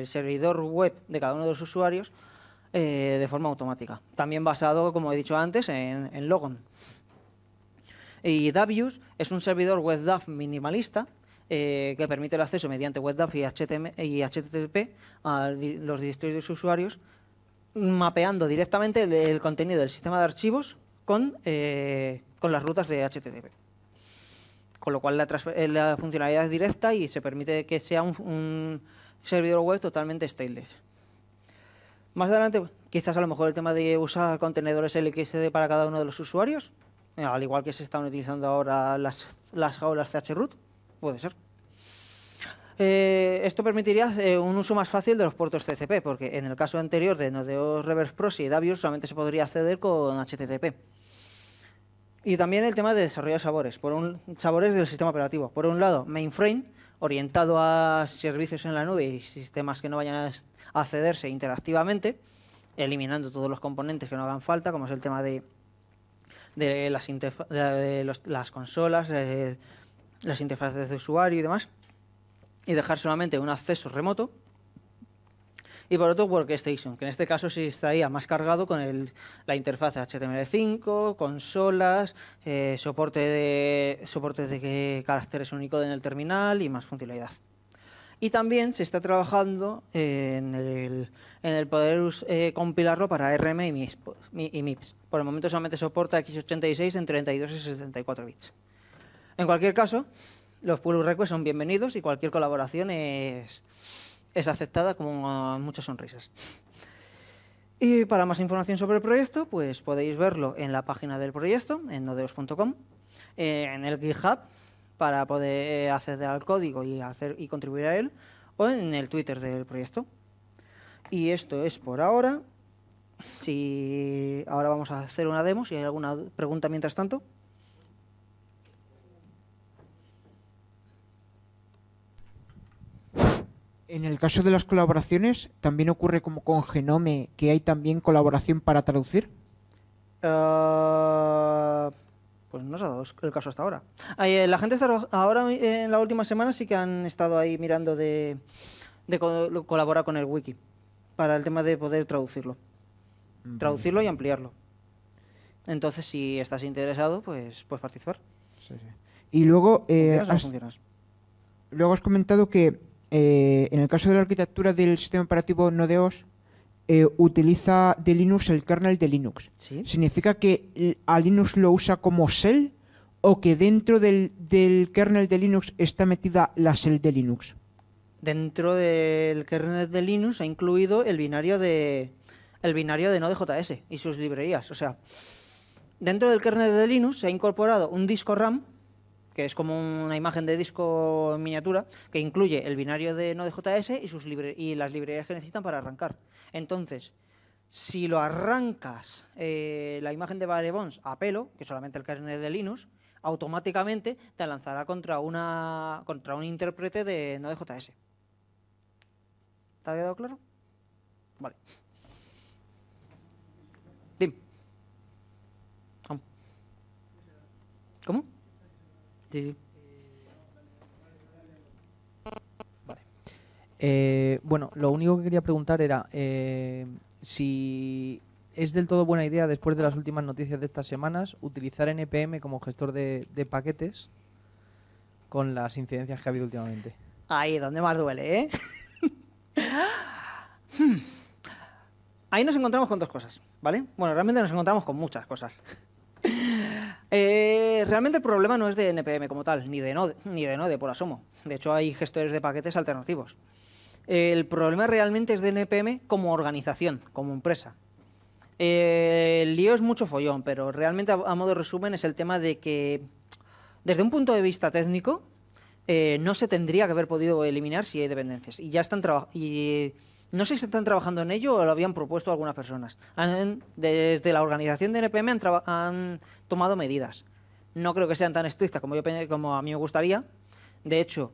Speaker 1: servidor web de cada uno de los usuarios de forma automática. También basado, como he dicho antes, en Logon. Y Davius es un servidor WebDAV minimalista que permite el acceso mediante WebDAV y HTTP a los directorios de los usuarios, mapeando directamente el contenido del sistema de archivos con las rutas de HTTP. Con lo cual la funcionalidad es directa y se permite que sea un servidor web totalmente stateless. Más adelante, quizás a lo mejor el tema de usar contenedores LXD para cada uno de los usuarios, al igual que se están utilizando ahora las jaulas chroot, puede ser. Esto permitiría un uso más fácil de los puertos TCP, porque en el caso anterior de Node.os Reverse Proxy y Davius solamente se podría acceder con HTTP. Y también el tema de desarrollo de sabores del sistema operativo. Por un lado, mainframe, orientado a servicios en la nube y sistemas que no vayan a accederse interactivamente, eliminando todos los componentes que no hagan falta, como es el tema de las consolas, las interfaces de usuario y demás, y dejar solamente un acceso remoto. Y por otro, Workstation, que en este caso sí estaría más cargado con la interfaz HTML5, consolas, soporte de caracteres Unicode en el terminal y más funcionalidad. Y también se está trabajando en el poder compilarlo para RM y MIPS. Por el momento solamente soporta x86 en 32 y 64 bits. En cualquier caso, los pull requests son bienvenidos y cualquier colaboración es aceptada como muchas sonrisas. Y para más información sobre el proyecto, pues podéis verlo en la página del proyecto, en nodeos.com, en el GitHub, para poder acceder al código y contribuir a él, o en el Twitter del proyecto. Y esto es por ahora. Si ahora vamos a hacer una demo, si hay alguna pregunta mientras tanto.
Speaker 3: En el caso de las colaboraciones, ¿también ocurre como con Genome que hay también colaboración para traducir?
Speaker 1: Pues no se ha dado el caso hasta ahora. La gente ahora en la última semana sí que han estado ahí mirando de colaborar con el wiki para el tema de poder traducirlo. Traducirlo y ampliarlo. Entonces, si estás interesado, pues puedes participar.
Speaker 3: Sí, sí. Y luego,
Speaker 1: ¿Funcionas o no funcionas?
Speaker 3: luego has comentado que en el caso de la arquitectura del sistema operativo Node-OS, utiliza de Linux el kernel de Linux.
Speaker 1: Sí.
Speaker 3: ¿Significa que a Linux lo usa como shell o que dentro del kernel de Linux está metida la shell de Linux?
Speaker 1: Dentro del kernel de Linux ha incluido el binario de Node.js y sus librerías. O sea, dentro del kernel de Linux se ha incorporado un disco RAM, que es como una imagen de disco en miniatura, que incluye el binario de Node.js y las librerías que necesitan para arrancar. Entonces, si lo arrancas la imagen de Barebones a pelo, que es solamente el kernel de Linux, automáticamente te lanzará contra un intérprete de Node.js. ¿Te ha quedado claro? Vale. Dim. ¿Cómo? Sí, sí.
Speaker 4: Bueno, lo único que quería preguntar era si es del todo buena idea, después de las últimas noticias de estas semanas, utilizar NPM como gestor de paquetes con las incidencias que ha habido últimamente.
Speaker 1: Ahí, donde más duele, ¿eh? Ahí nos encontramos con dos cosas, ¿vale? Bueno, realmente nos encontramos con muchas cosas. Realmente el problema no es de NPM como tal, ni de Node por asomo. De hecho, hay gestores de paquetes alternativos. El problema realmente es de NPM como organización, como empresa. El lío es mucho follón, pero realmente a modo de resumen es el tema de que, desde un punto de vista técnico, no se tendría que haber podido eliminar si hay dependencias. Y ya están y no sé si están trabajando en ello o lo habían propuesto algunas personas. Desde la organización de NPM han tomado medidas. No creo que sean tan estrictas como a mí me gustaría. De hecho,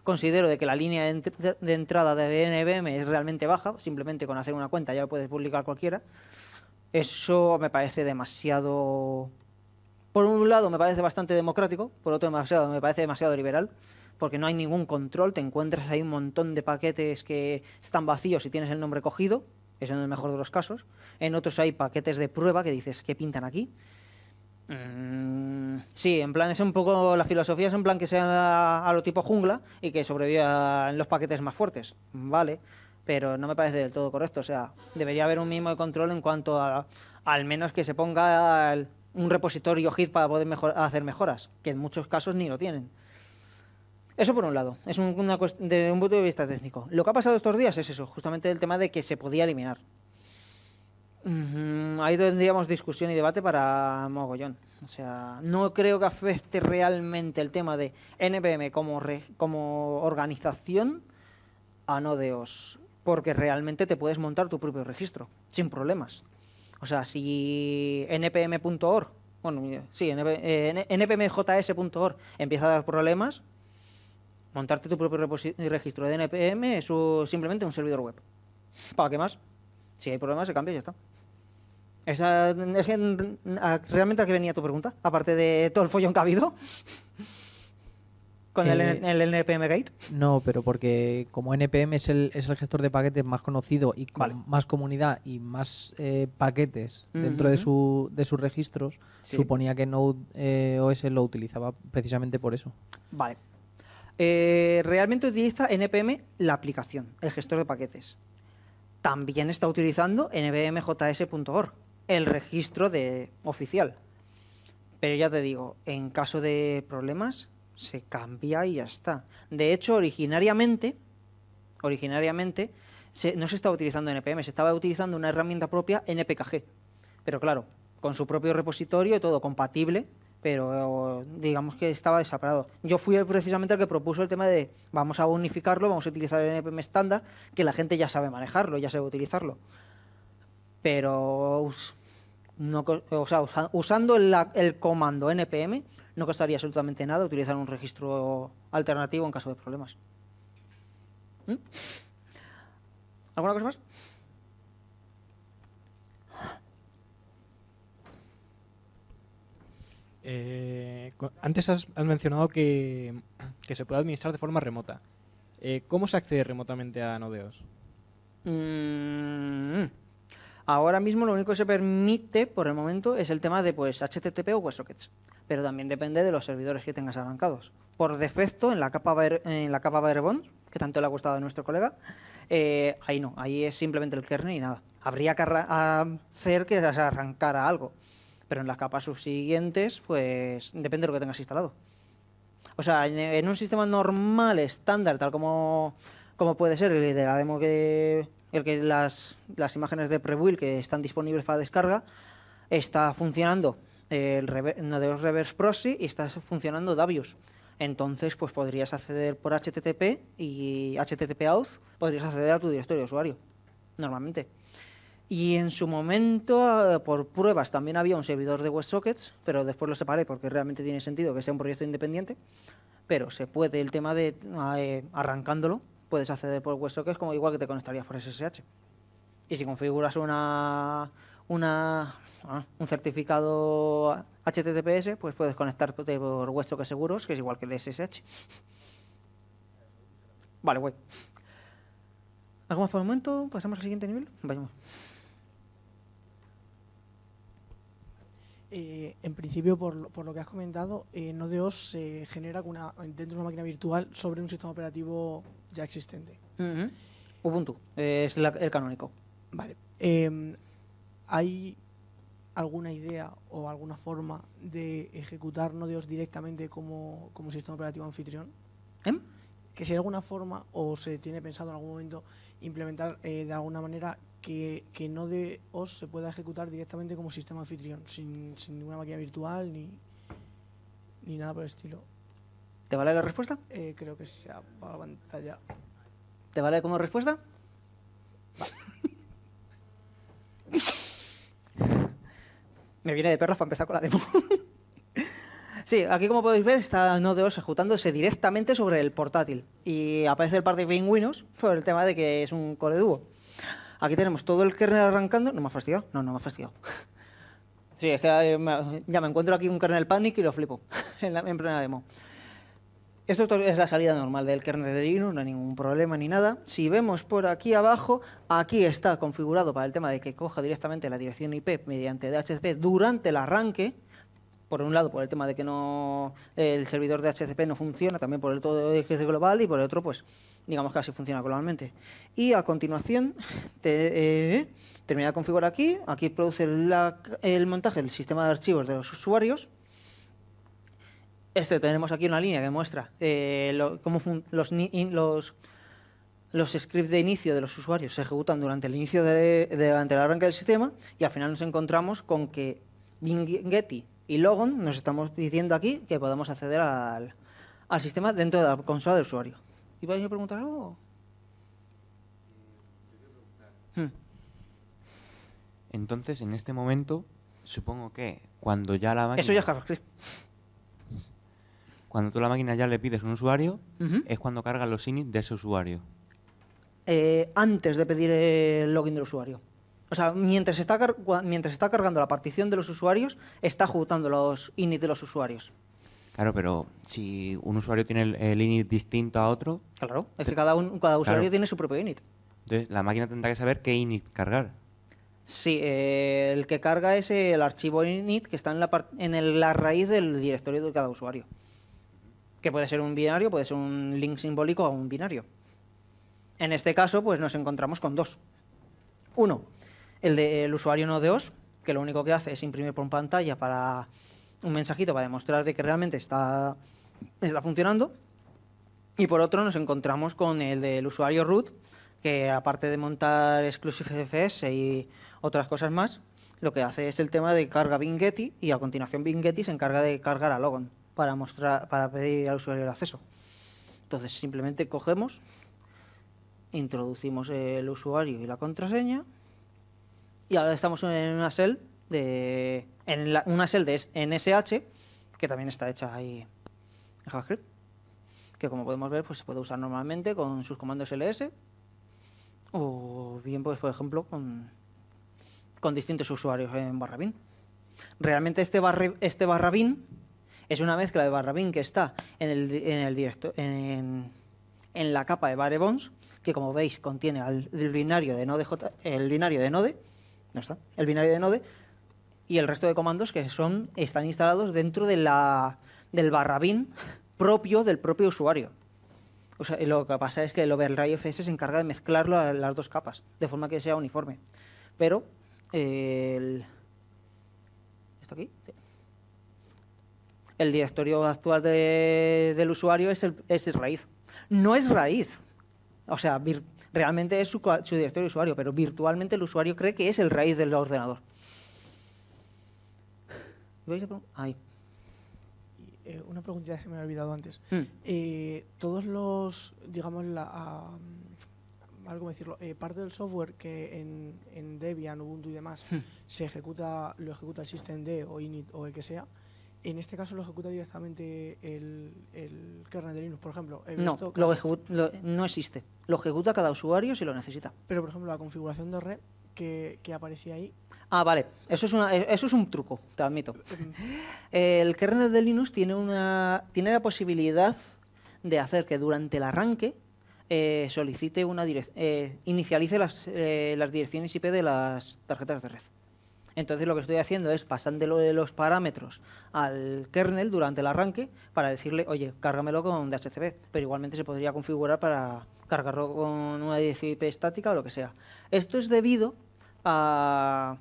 Speaker 1: considero de que la línea de entrada de NPM es realmente baja. Simplemente con hacer una cuenta ya lo puedes publicar cualquiera. Eso me parece demasiado... Por un lado me parece bastante democrático, por otro me parece demasiado liberal, porque no hay ningún control, te encuentras ahí un montón de paquetes que están vacíos y tienes el nombre cogido, eso en el mejor de los casos. En otros hay paquetes de prueba que dices, ¿qué pintan aquí? Sí, en plan es un poco, la filosofía es en plan que sea a lo tipo jungla y que sobreviva en los paquetes más fuertes, vale, pero no me parece del todo correcto, o sea, debería haber un mínimo de control en cuanto a, al menos que se ponga un repositorio Git para poder hacer mejoras, que en muchos casos ni lo tienen. Eso por un lado, es una cuestión de un punto de vista técnico. Lo que ha pasado estos días es eso, justamente el tema de que se podía eliminar. Ahí tendríamos discusión y debate para mogollón. O sea, no creo que afecte realmente el tema de NPM como organización a Node.OS, porque realmente te puedes montar tu propio registro, sin problemas. O sea, si npm.org, bueno, sí, npmjs.org empieza a dar problemas, montarte tu propio registro de npm es simplemente un servidor web. ¿Para qué más? Si hay problemas, se cambia y ya está. ¿Realmente a qué venía tu pregunta? Aparte de todo el follón que ha habido con el NPM Gate.
Speaker 4: No, pero porque como NPM es el gestor de paquetes más conocido y con
Speaker 1: Vale.
Speaker 4: más comunidad y más paquetes dentro de sus registros,
Speaker 1: Sí.
Speaker 4: suponía que Node.OS lo utilizaba precisamente por eso.
Speaker 1: Vale. Realmente utiliza NPM la aplicación, el gestor de paquetes. También está utilizando npmjs.org, el registro oficial. Pero ya te digo, en caso de problemas, se cambia y ya está. De hecho, originariamente no se estaba utilizando NPM, se estaba utilizando una herramienta propia, NPKG. Pero claro, con su propio repositorio y todo compatible pero digamos que estaba separado. Yo fui precisamente el que propuso el tema de vamos a unificarlo, vamos a utilizar el NPM estándar, que la gente ya sabe manejarlo, ya sabe utilizarlo. Pero no, o sea, usando el comando npm no costaría absolutamente nada utilizar un registro alternativo en caso de problemas. ¿Mm? ¿Alguna cosa más?
Speaker 5: Antes has mencionado que se puede administrar de forma remota. ¿Cómo se accede remotamente a Nodeos?
Speaker 1: Ahora mismo lo único que se permite por el momento es el tema de pues HTTP o WebSockets, pero también depende de los servidores que tengas arrancados. Por defecto, en la capa Barebone, que tanto le ha gustado a nuestro colega, ahí no, ahí es simplemente el kernel y nada. Habría que hacer que se arrancara algo, pero en las capas subsiguientes, pues depende de lo que tengas instalado. O sea, en un sistema normal, estándar, tal como puede ser el de la demo las imágenes de Prebuild que están disponibles para descarga, está funcionando el Nodeos Reverse Proxy y está funcionando Davius. Entonces, pues podrías acceder por HTTP y HTTP Auth, podrías acceder a tu directorio de usuario, normalmente. Y en su momento, por pruebas, también había un servidor de WebSockets, pero después lo separé porque realmente tiene sentido que sea un proyecto independiente. Pero se puede, el tema de arrancándolo, puedes acceder por WebSockets como igual que te conectarías por SSH. Y si configuras un certificado HTTPS, pues puedes conectarte por WebSockets seguros, que es igual que el SSH. Vale, güey. ¿Algo más por el momento? ¿Pasamos al siguiente nivel? Vayamos.
Speaker 6: En principio, por lo que has comentado, Nodeos se genera dentro de una máquina virtual sobre un sistema operativo ya existente.
Speaker 1: Ubuntu es el canónico.
Speaker 6: Vale. ¿Hay alguna idea o alguna forma de ejecutar Nodeos directamente como sistema operativo anfitrión? Que si hay alguna forma o se tiene pensado en algún momento implementar de alguna manera que Nodeos se pueda ejecutar directamente como sistema anfitrión, sin ninguna máquina virtual ni nada por el estilo.
Speaker 1: ¿Te vale la respuesta?
Speaker 6: Creo que se ha apagado la pantalla.
Speaker 1: ¿Te vale como respuesta? Vale. Me viene de perros para empezar con la demo. Sí, aquí como podéis ver está Nodeos ejecutándose directamente sobre el portátil y aparece el par de pingüinos por el tema de que es un core duo. Aquí tenemos todo el kernel arrancando. ¿No me ha fastidiado? No me ha fastidiado. Sí, es que ya me encuentro aquí un kernel panic y lo flipo en plena demo. Esto es la salida normal del kernel de Linux, no hay ningún problema ni nada. Si vemos por aquí abajo, aquí está configurado para el tema de que coja directamente la dirección IP mediante DHCP durante el arranque. Por un lado, por el tema de que el servidor de DHCP no funciona, también por el todo eje global, y por el otro, pues, digamos que así funciona globalmente. Y a continuación, termina de configurar aquí produce el montaje del sistema de archivos de los usuarios. Tenemos aquí una línea que muestra cómo los scripts de inicio de los usuarios se ejecutan durante el inicio durante el arranque del sistema, y al final nos encontramos con que Getty y Logon nos estamos diciendo aquí que podemos acceder al sistema dentro de la consola del usuario. ¿Ibais a preguntar algo?
Speaker 7: Entonces, en este momento, supongo que cuando ya la máquina...
Speaker 1: Eso ya es JavaScript.
Speaker 7: Cuando tú a la máquina ya le pides un usuario, es cuando cargan los init de ese usuario.
Speaker 1: Antes de pedir el login del usuario. O sea, mientras está cargando la partición de los usuarios, está ejecutando los init de los usuarios.
Speaker 7: Claro, pero si un usuario tiene el init distinto a otro...
Speaker 1: Claro, es que cada usuario tiene su propio init.
Speaker 7: Entonces, la máquina tendrá que saber qué init cargar.
Speaker 1: Sí, el que carga es el archivo init que está en la raíz del directorio de cada usuario. Que puede ser un binario, puede ser un link simbólico a un binario. En este caso, pues nos encontramos con dos. Uno, el del usuario Nodeos, que lo único que hace es imprimir por pantalla para un mensajito para demostrar de que realmente está funcionando. Y por otro nos encontramos con el del usuario root, que aparte de montar Exclusive FS y otras cosas más, lo que hace es el tema de carga bin-getty y a continuación bin-getty se encarga de cargar a logon para pedir al usuario el acceso. Entonces simplemente cogemos, introducimos el usuario y la contraseña y ahora estamos en una shell de NSH que también está hecha ahí en JavaScript, que como podemos ver pues se puede usar normalmente con sus comandos ls o bien pues por ejemplo con distintos usuarios en /bin. Realmente este /bin es una mezcla de /bin que está en la capa de Barebones, que como veis contiene el binario de Node, el binario de Node y el resto de comandos que están instalados dentro de del /bin propio del propio usuario. O sea, lo que pasa es que el OverlayFS se encarga de mezclarlo a las dos capas, de forma que sea uniforme. Pero ¿esto aquí? Sí. El directorio actual del usuario es raíz. No es raíz. O sea, realmente es su directorio de usuario, pero virtualmente el usuario cree que es el raíz del ordenador. Ahí.
Speaker 6: Una preguntita que se me había olvidado antes. Todos los, digamos, ¿cómo decirlo? Parte del software que en Debian, Ubuntu y demás lo ejecuta el systemd o init o el que sea, en este caso lo ejecuta directamente el kernel de Linux, por ejemplo.
Speaker 1: No existe. Lo ejecuta cada usuario si lo necesita.
Speaker 6: Pero, por ejemplo, la configuración de red que aparecía ahí.
Speaker 1: Ah, vale. Eso es un truco, te admito. El kernel de Linux tiene la posibilidad de hacer que durante el arranque solicite inicialice las direcciones IP de las tarjetas de red. Entonces lo que estoy haciendo es pasando de los parámetros al kernel durante el arranque para decirle, oye, cárgamelo con DHCP, pero igualmente se podría configurar para cargarlo con una dirección IP estática o lo que sea. Esto es debido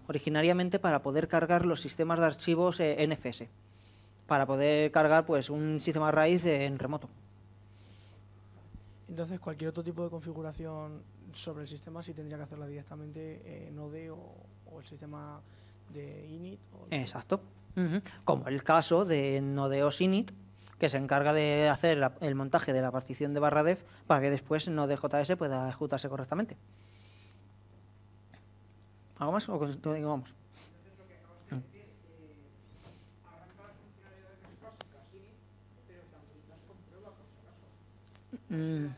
Speaker 1: originariamente para poder cargar los sistemas de archivos NFS, para poder cargar pues un sistema raíz en remoto.
Speaker 6: Entonces cualquier otro tipo de configuración sobre el sistema sí tendría que hacerla directamente Node o el sistema de init.
Speaker 1: Exacto. Como el caso de Nodeos init, que se encarga de hacer el montaje de la partición de /dev para que después Node.js pueda ejecutarse correctamente. ¿Algo más o continuamos?
Speaker 2: Entonces lo que acabas de decir, arranca las funcionalidades básicas, sí, pero también las comprueba por si acaso.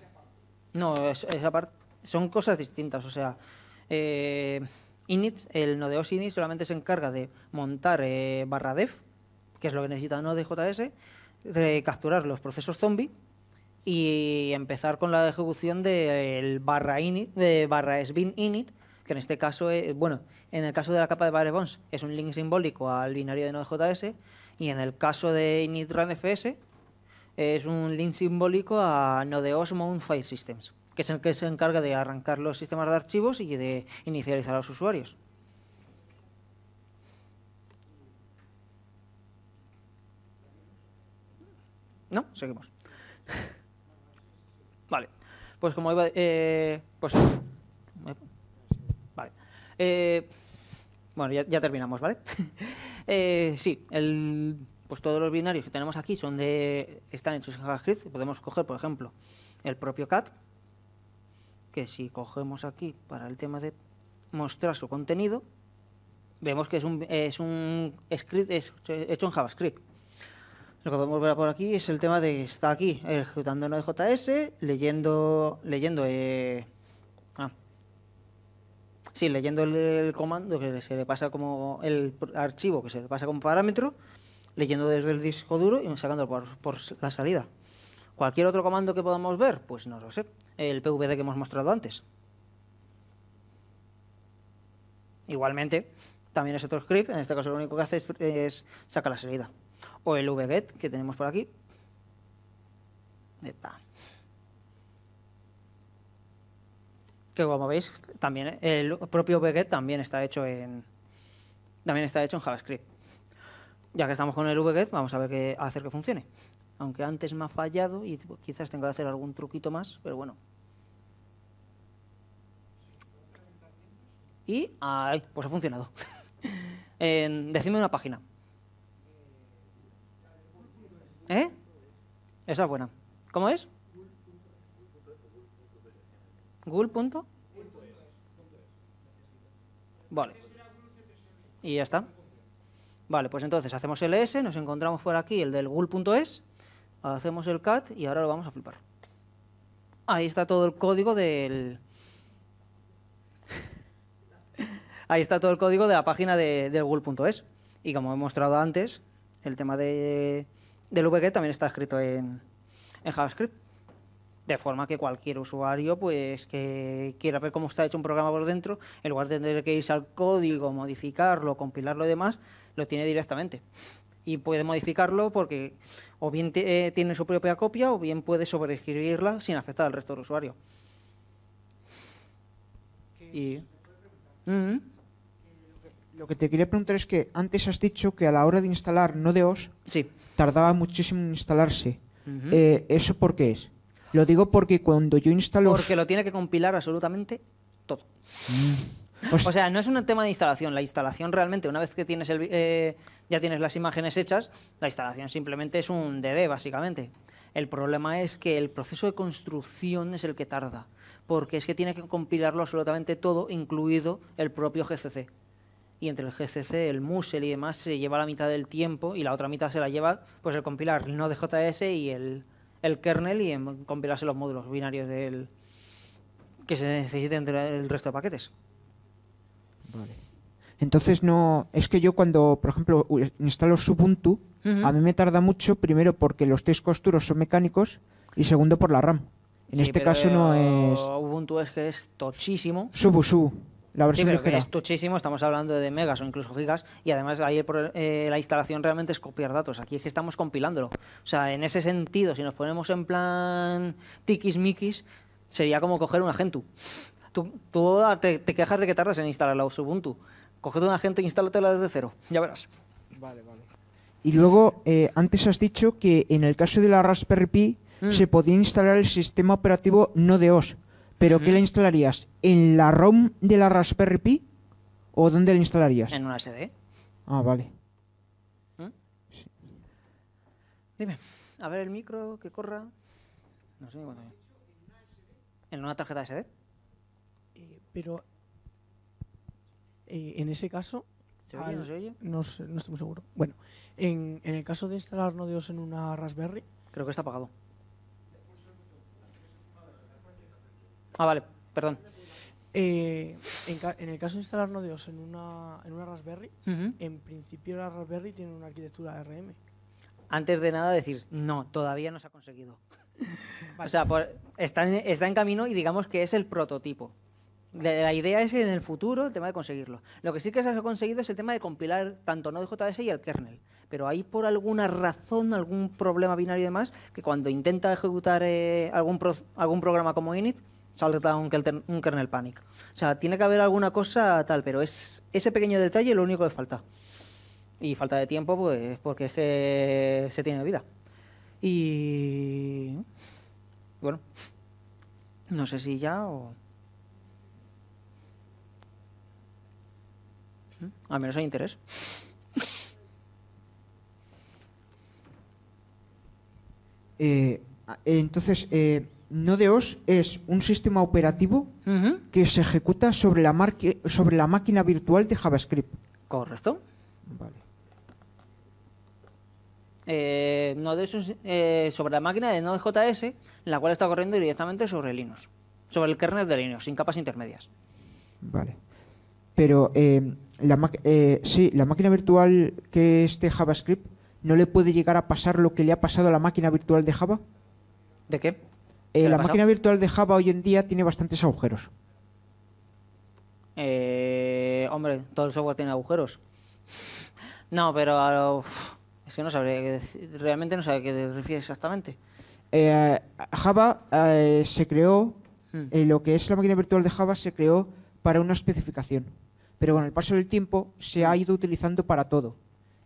Speaker 1: No, esa parte son cosas distintas. O sea, init, el Nodeos init solamente se encarga de montar /dev, que es lo que necesita Node.js, de capturar los procesos zombie y empezar con la ejecución del /init, de /sbin init, que en este caso, en el caso de la capa de Barebones es un link simbólico al binario de Node.js y en el caso de init_runfs es un link simbólico a Nodeos Mount File Systems, que es el que se encarga de arrancar los sistemas de archivos y de inicializar a los usuarios. ¿No? Seguimos. Vale. Pues como iba... vale. Bueno, ya terminamos, ¿vale? Sí, pues todos los binarios que tenemos aquí están hechos en JavaScript. Podemos coger, por ejemplo, el propio cat, que si cogemos aquí para el tema de mostrar su contenido, vemos que es un script hecho en JavaScript. Lo que podemos ver por aquí es el tema de que está aquí ejecutando Node.js, leyendo el comando que se le pasa como el archivo que se le pasa como parámetro, leyendo desde el disco duro y sacando por la salida. ¿Cualquier otro comando que podamos ver? Pues no lo sé. El PVD que hemos mostrado antes. Igualmente, también es otro script. En este caso lo único que hace es sacar la salida. O el vget que tenemos por aquí. Epa. Que como veis, también el propio vget también está hecho en JavaScript. Ya que estamos con el vget, vamos a ver hacer que funcione. Aunque antes me ha fallado y quizás tenga que hacer algún truquito más, pero bueno. Y pues ha funcionado. Decidme una página. ¿Eh? Esa es buena. ¿Cómo es? Google. Vale. Y ya está. Vale, pues entonces hacemos ls, nos encontramos por aquí el del google.es, hacemos el cat y ahora lo vamos a flipar. Ahí está todo el código del... Ahí está todo el código de la página del google.es. Y como he mostrado antes, el tema del VG también está escrito en JavaScript. De forma que cualquier usuario pues que quiera ver cómo está hecho un programa por dentro, en lugar de tener que irse al código, modificarlo, compilarlo y demás, lo tiene directamente. Y puede modificarlo porque o bien tiene su propia copia o bien puede sobreescribirla sin afectar al resto del usuario. Y...
Speaker 3: Lo que te quería preguntar es que antes has dicho que a la hora de instalar Node.js
Speaker 1: Sí.
Speaker 3: tardaba muchísimo en instalarse.
Speaker 1: Ujú.
Speaker 3: ¿Eso por qué es? Lo digo porque cuando yo instalo...
Speaker 1: Porque lo tiene que compilar absolutamente todo. O sea, no es un tema de instalación. La instalación realmente, una vez que tienes ya tienes las imágenes hechas, la instalación simplemente es un DD, básicamente. El problema es que el proceso de construcción es el que tarda, porque es que tiene que compilarlo absolutamente todo, incluido el propio GCC. Y entre el GCC, el Musel y demás se lleva la mitad del tiempo y la otra mitad se la lleva pues el compilar el Node.js y el kernel y en compilarse los módulos binarios que se necesiten del resto de paquetes.
Speaker 3: Vale. Entonces no... Es que yo cuando, por ejemplo, instalo Ubuntu, a mí me tarda mucho, primero porque los discos duros son mecánicos y segundo por la RAM. En este caso no es...
Speaker 1: Ubuntu es que es tochísimo.
Speaker 3: Subu, la
Speaker 1: Sí,
Speaker 3: versión
Speaker 1: pero que
Speaker 3: ligera.
Speaker 1: es tochísimo, estamos hablando de megas o incluso gigas, y además ahí la instalación realmente es copiar datos. Aquí es que estamos compilándolo. O sea, en ese sentido, si nos ponemos en plan tiquismiquis, sería como coger un Agentú. Tú te quejas de que tardas en instalar la Ubuntu. Cógete un agente e instálatela desde cero, ya verás.
Speaker 3: Vale. Y luego, antes has dicho que en el caso de la Raspberry Pi se podía instalar el sistema operativo Node.js. ¿Pero qué le instalarías? ¿En la ROM de la Raspberry Pi? ¿O dónde la instalarías?
Speaker 1: En una SD.
Speaker 3: Ah, vale.
Speaker 1: Sí. Dime, a ver el micro que corra. No sé ni cuánto. ¿En una tarjeta SD?
Speaker 6: Pero en ese caso...
Speaker 1: ¿Se oye? ¿No se oye?
Speaker 6: No estoy muy seguro. Bueno, en el caso de instalar Node.js en una Raspberry...
Speaker 1: Creo que está apagado. Ah, vale, perdón.
Speaker 6: En el caso de instalar Node.js en una Raspberry, en principio la Raspberry tiene una arquitectura ARM.
Speaker 1: Antes de nada decir, no, todavía no se ha conseguido.
Speaker 6: Vale.
Speaker 1: O sea, está en camino y digamos que es el prototipo. La idea es que en el futuro el tema de conseguirlo. Lo que sí que se ha conseguido es el tema de compilar tanto Node.js y el kernel. Pero hay por alguna razón, algún problema binario y demás, que cuando intenta ejecutar algún programa como init, salta un kernel panic. O sea, tiene que haber alguna cosa tal, pero es ese pequeño detalle lo único que falta. Y falta de tiempo, pues, porque es que se tiene vida. Y bueno, no sé si ya o... Al menos hay interés.
Speaker 3: Entonces, Node.js es un sistema operativo que se ejecuta sobre la máquina virtual de JavaScript.
Speaker 1: Correcto.
Speaker 3: Vale.
Speaker 1: Node.js es sobre la máquina de Node.js, la cual está corriendo directamente sobre Linux. Sobre el kernel de Linux, sin capas intermedias.
Speaker 3: Vale. Pero la máquina virtual que es de JavaScript, ¿no le puede llegar a pasar lo que le ha pasado a la máquina virtual de Java?
Speaker 1: ¿De qué? ¿Qué le ha
Speaker 3: La
Speaker 1: pasado?
Speaker 3: máquina virtual de Java hoy en día tiene bastantes agujeros.
Speaker 1: Hombre, todo el software tiene agujeros. No, pero es que no sabría qué decir. Realmente no sabría qué te refieres exactamente.
Speaker 3: Java se creó, lo que es la máquina virtual de Java se creó para una especificación, pero con el paso del tiempo se ha ido utilizando para todo.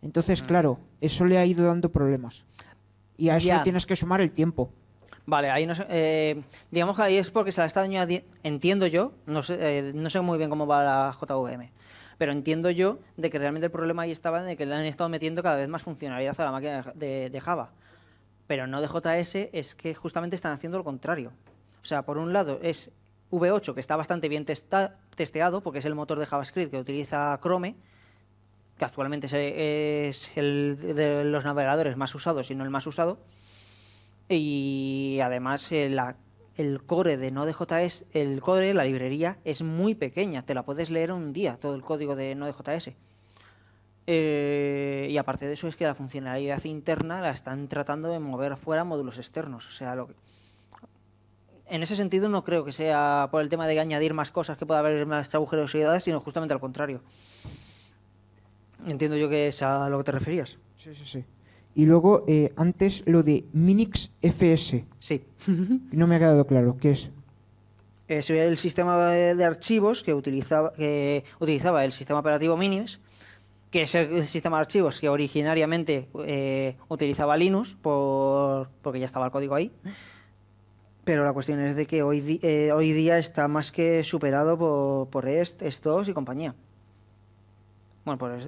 Speaker 3: Entonces, claro, eso le ha ido dando problemas. Y a eso
Speaker 1: Ya.
Speaker 3: le tienes que sumar el tiempo.
Speaker 1: Vale, ahí no sé, digamos que ahí es porque se la está añadiendo, entiendo yo, no sé muy bien cómo va la JVM, Pero entiendo yo de que realmente el problema ahí estaba en de que le han estado metiendo cada vez más funcionalidad a la máquina de Java. Pero no de JS, es que justamente están haciendo lo contrario. O sea, por un lado es V8, que está bastante bien testeado, porque es el motor de JavaScript que utiliza Chrome, que actualmente es el de los navegadores más usados, si no el más usado. Y además el core de Node.js, el core, la librería, es muy pequeña. Te la puedes leer un día, todo el código de Node.js. Y aparte de eso es que la funcionalidad interna la están tratando de mover fuera módulos externos. O sea, en ese sentido no creo que sea por el tema de añadir más cosas, que pueda haber más agujerosidades, sino justamente al contrario. Entiendo yo que es a lo que te referías.
Speaker 3: Sí, sí, sí. Y luego, antes lo de Minix FS.
Speaker 1: Sí.
Speaker 3: No me ha quedado claro. ¿Qué es?
Speaker 1: Es el sistema de archivos que utilizaba el sistema operativo Minix, que es el sistema de archivos que originariamente utilizaba Linux, porque ya estaba el código ahí. Pero la cuestión es de que hoy día está más que superado por EST2 y compañía. Bueno,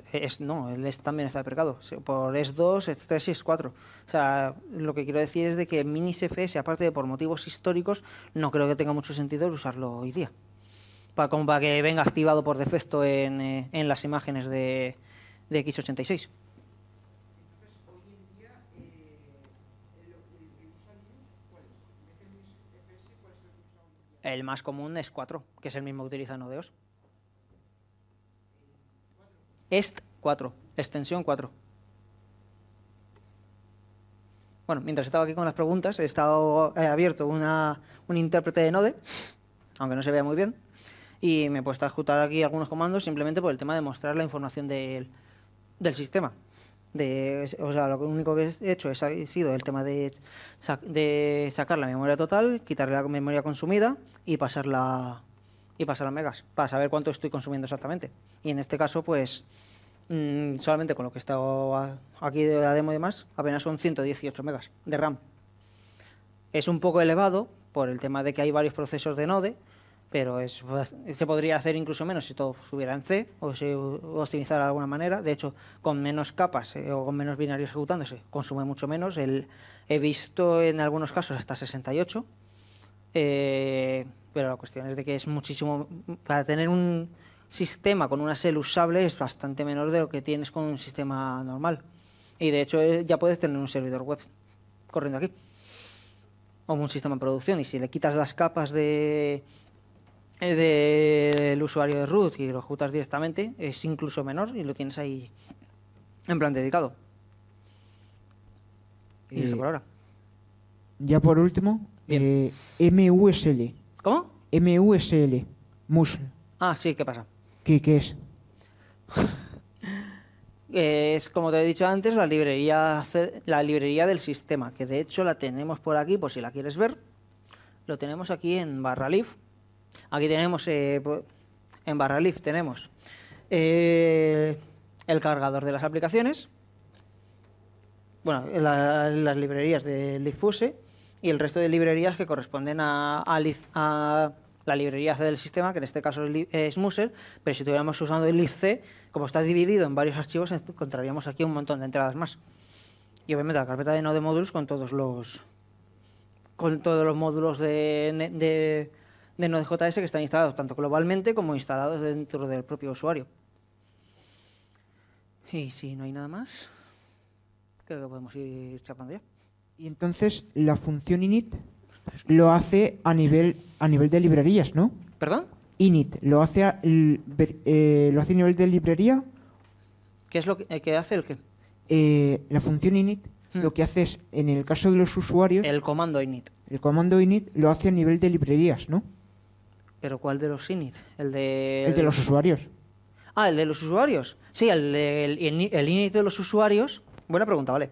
Speaker 1: no, el EST también está deprecado. Por ES2, ES3 y ES4. O sea, lo que quiero decir es de que Minix FS, aparte de por motivos históricos, no creo que tenga mucho sentido usarlo hoy día. Como para que venga activado por defecto en las imágenes de x86. El más común es 4, que es el mismo que utiliza Nodeos. EST 4, extensión 4. Bueno, mientras estaba aquí con las preguntas, he abierto un intérprete de Node, aunque no se vea muy bien, y me he puesto a ejecutar aquí algunos comandos simplemente por el tema de mostrar la información del sistema. O sea, lo único que he hecho ha sido el tema de sacar la memoria total, quitarle la memoria consumida y pasarla a megas, para saber cuánto estoy consumiendo exactamente. Y en este caso, pues, solamente con lo que he estado aquí de la demo y demás, apenas son 118 megas de RAM. Es un poco elevado por el tema de que hay varios procesos de Node, pero se podría hacer incluso menos si todo estuviera en C o se optimizara de alguna manera. De hecho, con menos capas o con menos binarios ejecutándose, consume mucho menos. He visto en algunos casos hasta 68, pero la cuestión es de que es muchísimo. Para tener un sistema con una shell usable es bastante menor de lo que tienes con un sistema normal. Y de hecho ya puedes tener un servidor web corriendo aquí, o un sistema en producción. Y si le quitas las capas del usuario de root y lo ejecutas directamente, es incluso menor y lo tienes ahí en plan dedicado. Y eso por ahora.
Speaker 3: Ya por último, MUSL.
Speaker 1: ¿Cómo?
Speaker 3: MUSL. MUSL.
Speaker 1: Ah, sí, ¿qué pasa?
Speaker 3: ¿Qué es?
Speaker 1: Es, como te he dicho antes, la librería del sistema, que de hecho la tenemos por aquí, por si la quieres ver. Lo tenemos aquí en /lib. Aquí tenemos, en /lib tenemos el cargador de las aplicaciones, bueno, las librerías de libfuse y el resto de librerías que corresponden a la librería C del sistema, que en este caso es Musel, pero si estuviéramos usando el libc, como está dividido en varios archivos, encontraríamos aquí un montón de entradas más. Y obviamente la carpeta de Node Modules con todos los módulos de Node.js que están instalados tanto globalmente como instalados dentro del propio usuario. Y si no hay nada más, creo que podemos ir chapando ya.
Speaker 3: Y entonces la función init lo hace a nivel de librerías, ¿no?
Speaker 1: ¿Perdón?
Speaker 3: Init lo hace a nivel de librería.
Speaker 1: ¿Qué es lo que hace el qué?
Speaker 3: La función init lo que hace es, en el caso de los usuarios,
Speaker 1: el comando init.
Speaker 3: El comando init lo hace a nivel de librerías, ¿no?
Speaker 1: ¿Pero cuál de los init?
Speaker 3: El de los usuarios.
Speaker 1: Ah, el de los usuarios. Sí, el init de los usuarios. Buena pregunta, vale.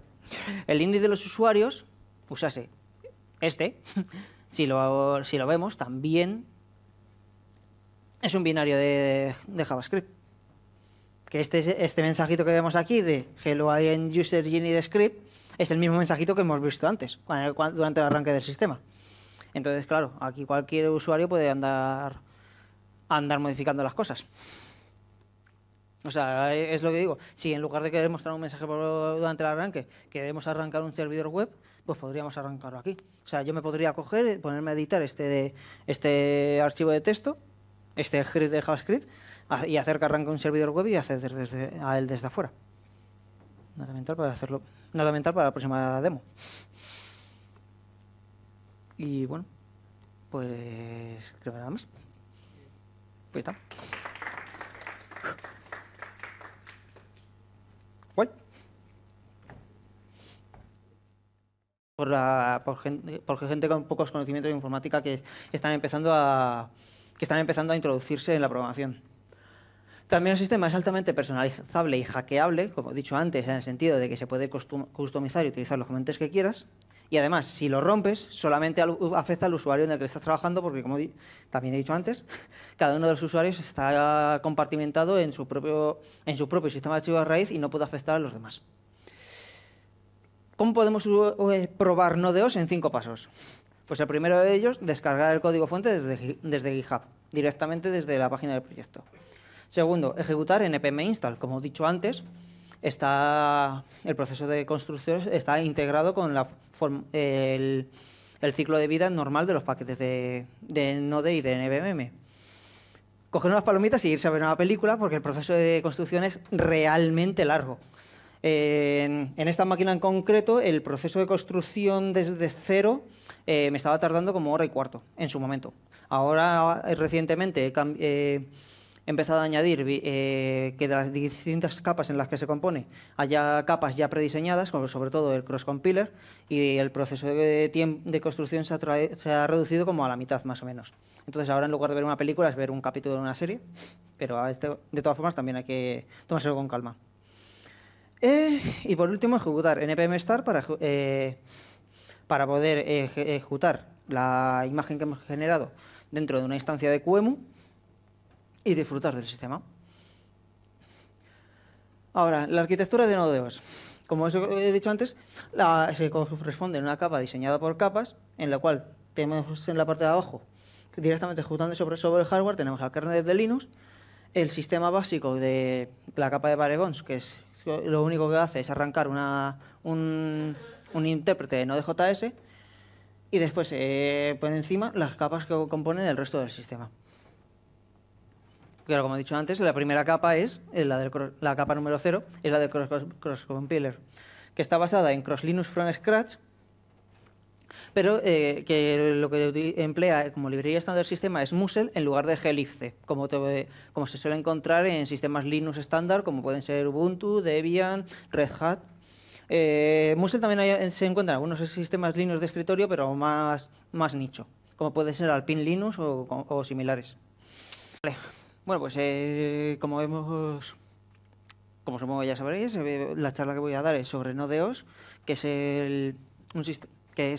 Speaker 1: El init de los usuarios, usase si lo vemos, también es un binario de JavaScript. Que este mensajito que vemos aquí de hello I am user init script es el mismo mensajito que hemos visto antes, durante el arranque del sistema. Entonces, claro, aquí cualquier usuario puede andar modificando las cosas. O sea, es lo que digo. Si en lugar de querer mostrar un mensaje durante el arranque, queremos arrancar un servidor web, pues podríamos arrancarlo aquí. O sea, yo me podría coger, ponerme a editar este archivo de texto, este script de JavaScript, y hacer que arranque un servidor web y acceder a él desde afuera. Nada mental para hacerlo. Nada mental para la próxima demo. Y bueno, pues creo que nada más. Pues está. Guay. Porque gente con pocos conocimientos de informática que están empezando a introducirse en la programación. También el sistema es altamente personalizable y hackeable, como he dicho antes, en el sentido de que se puede customizar y utilizar los componentes que quieras. Y además, si lo rompes, solamente afecta al usuario en el que estás trabajando, porque como también he dicho antes, cada uno de los usuarios está compartimentado en su propio sistema de archivos de raíz y no puede afectar a los demás. ¿Cómo podemos probar Node.os en 5 pasos? Pues el primero de ellos, descargar el código fuente desde GitHub, directamente desde la página del proyecto. Segundo, ejecutar npm install. Como he dicho antes, el proceso de construcción está integrado con el ciclo de vida normal de los paquetes de Node y de npm. Coger unas palomitas y irse a ver una película porque el proceso de construcción es realmente largo. En esta máquina en concreto, el proceso de construcción desde cero me estaba tardando como 1 hora y cuarto en su momento. Ahora, recientemente, he empezado a añadir que de las distintas capas en las que se compone haya capas ya prediseñadas, como sobre todo el cross-compiler, y el proceso de construcción se ha reducido como a la mitad, más o menos. Entonces, ahora en lugar de ver una película es ver un capítulo de una serie, pero de todas formas también hay que tomárselo con calma. Y por último, ejecutar npm start para poder ejecutar la imagen que hemos generado dentro de una instancia de QEMU y disfrutar del sistema. Ahora, la arquitectura de Node.os. Como he dicho antes, se corresponde a una capa diseñada por capas, en la cual tenemos en la parte de abajo, directamente ejecutando sobre el hardware, tenemos el kernel de Linux, el sistema básico de la capa de Barebones, que es lo único que hace es arrancar un intérprete de Node.js, y después por encima las capas que componen el resto del sistema. Claro, como he dicho antes, la primera capa es la capa número 0, es la del cross-compiler, que está basada en CrossLinux from scratch, pero que lo que emplea como librería estándar del sistema es Muscle en lugar de glibc, como se suele encontrar en sistemas Linux estándar, como pueden ser Ubuntu, Debian, Red Hat. Muscle también se encuentra en algunos sistemas Linux de escritorio, pero más nicho, como puede ser Alpine Linux o similares. Vale. Bueno, pues como supongo que ya sabréis, la charla que voy a dar es sobre Node.os, que es el que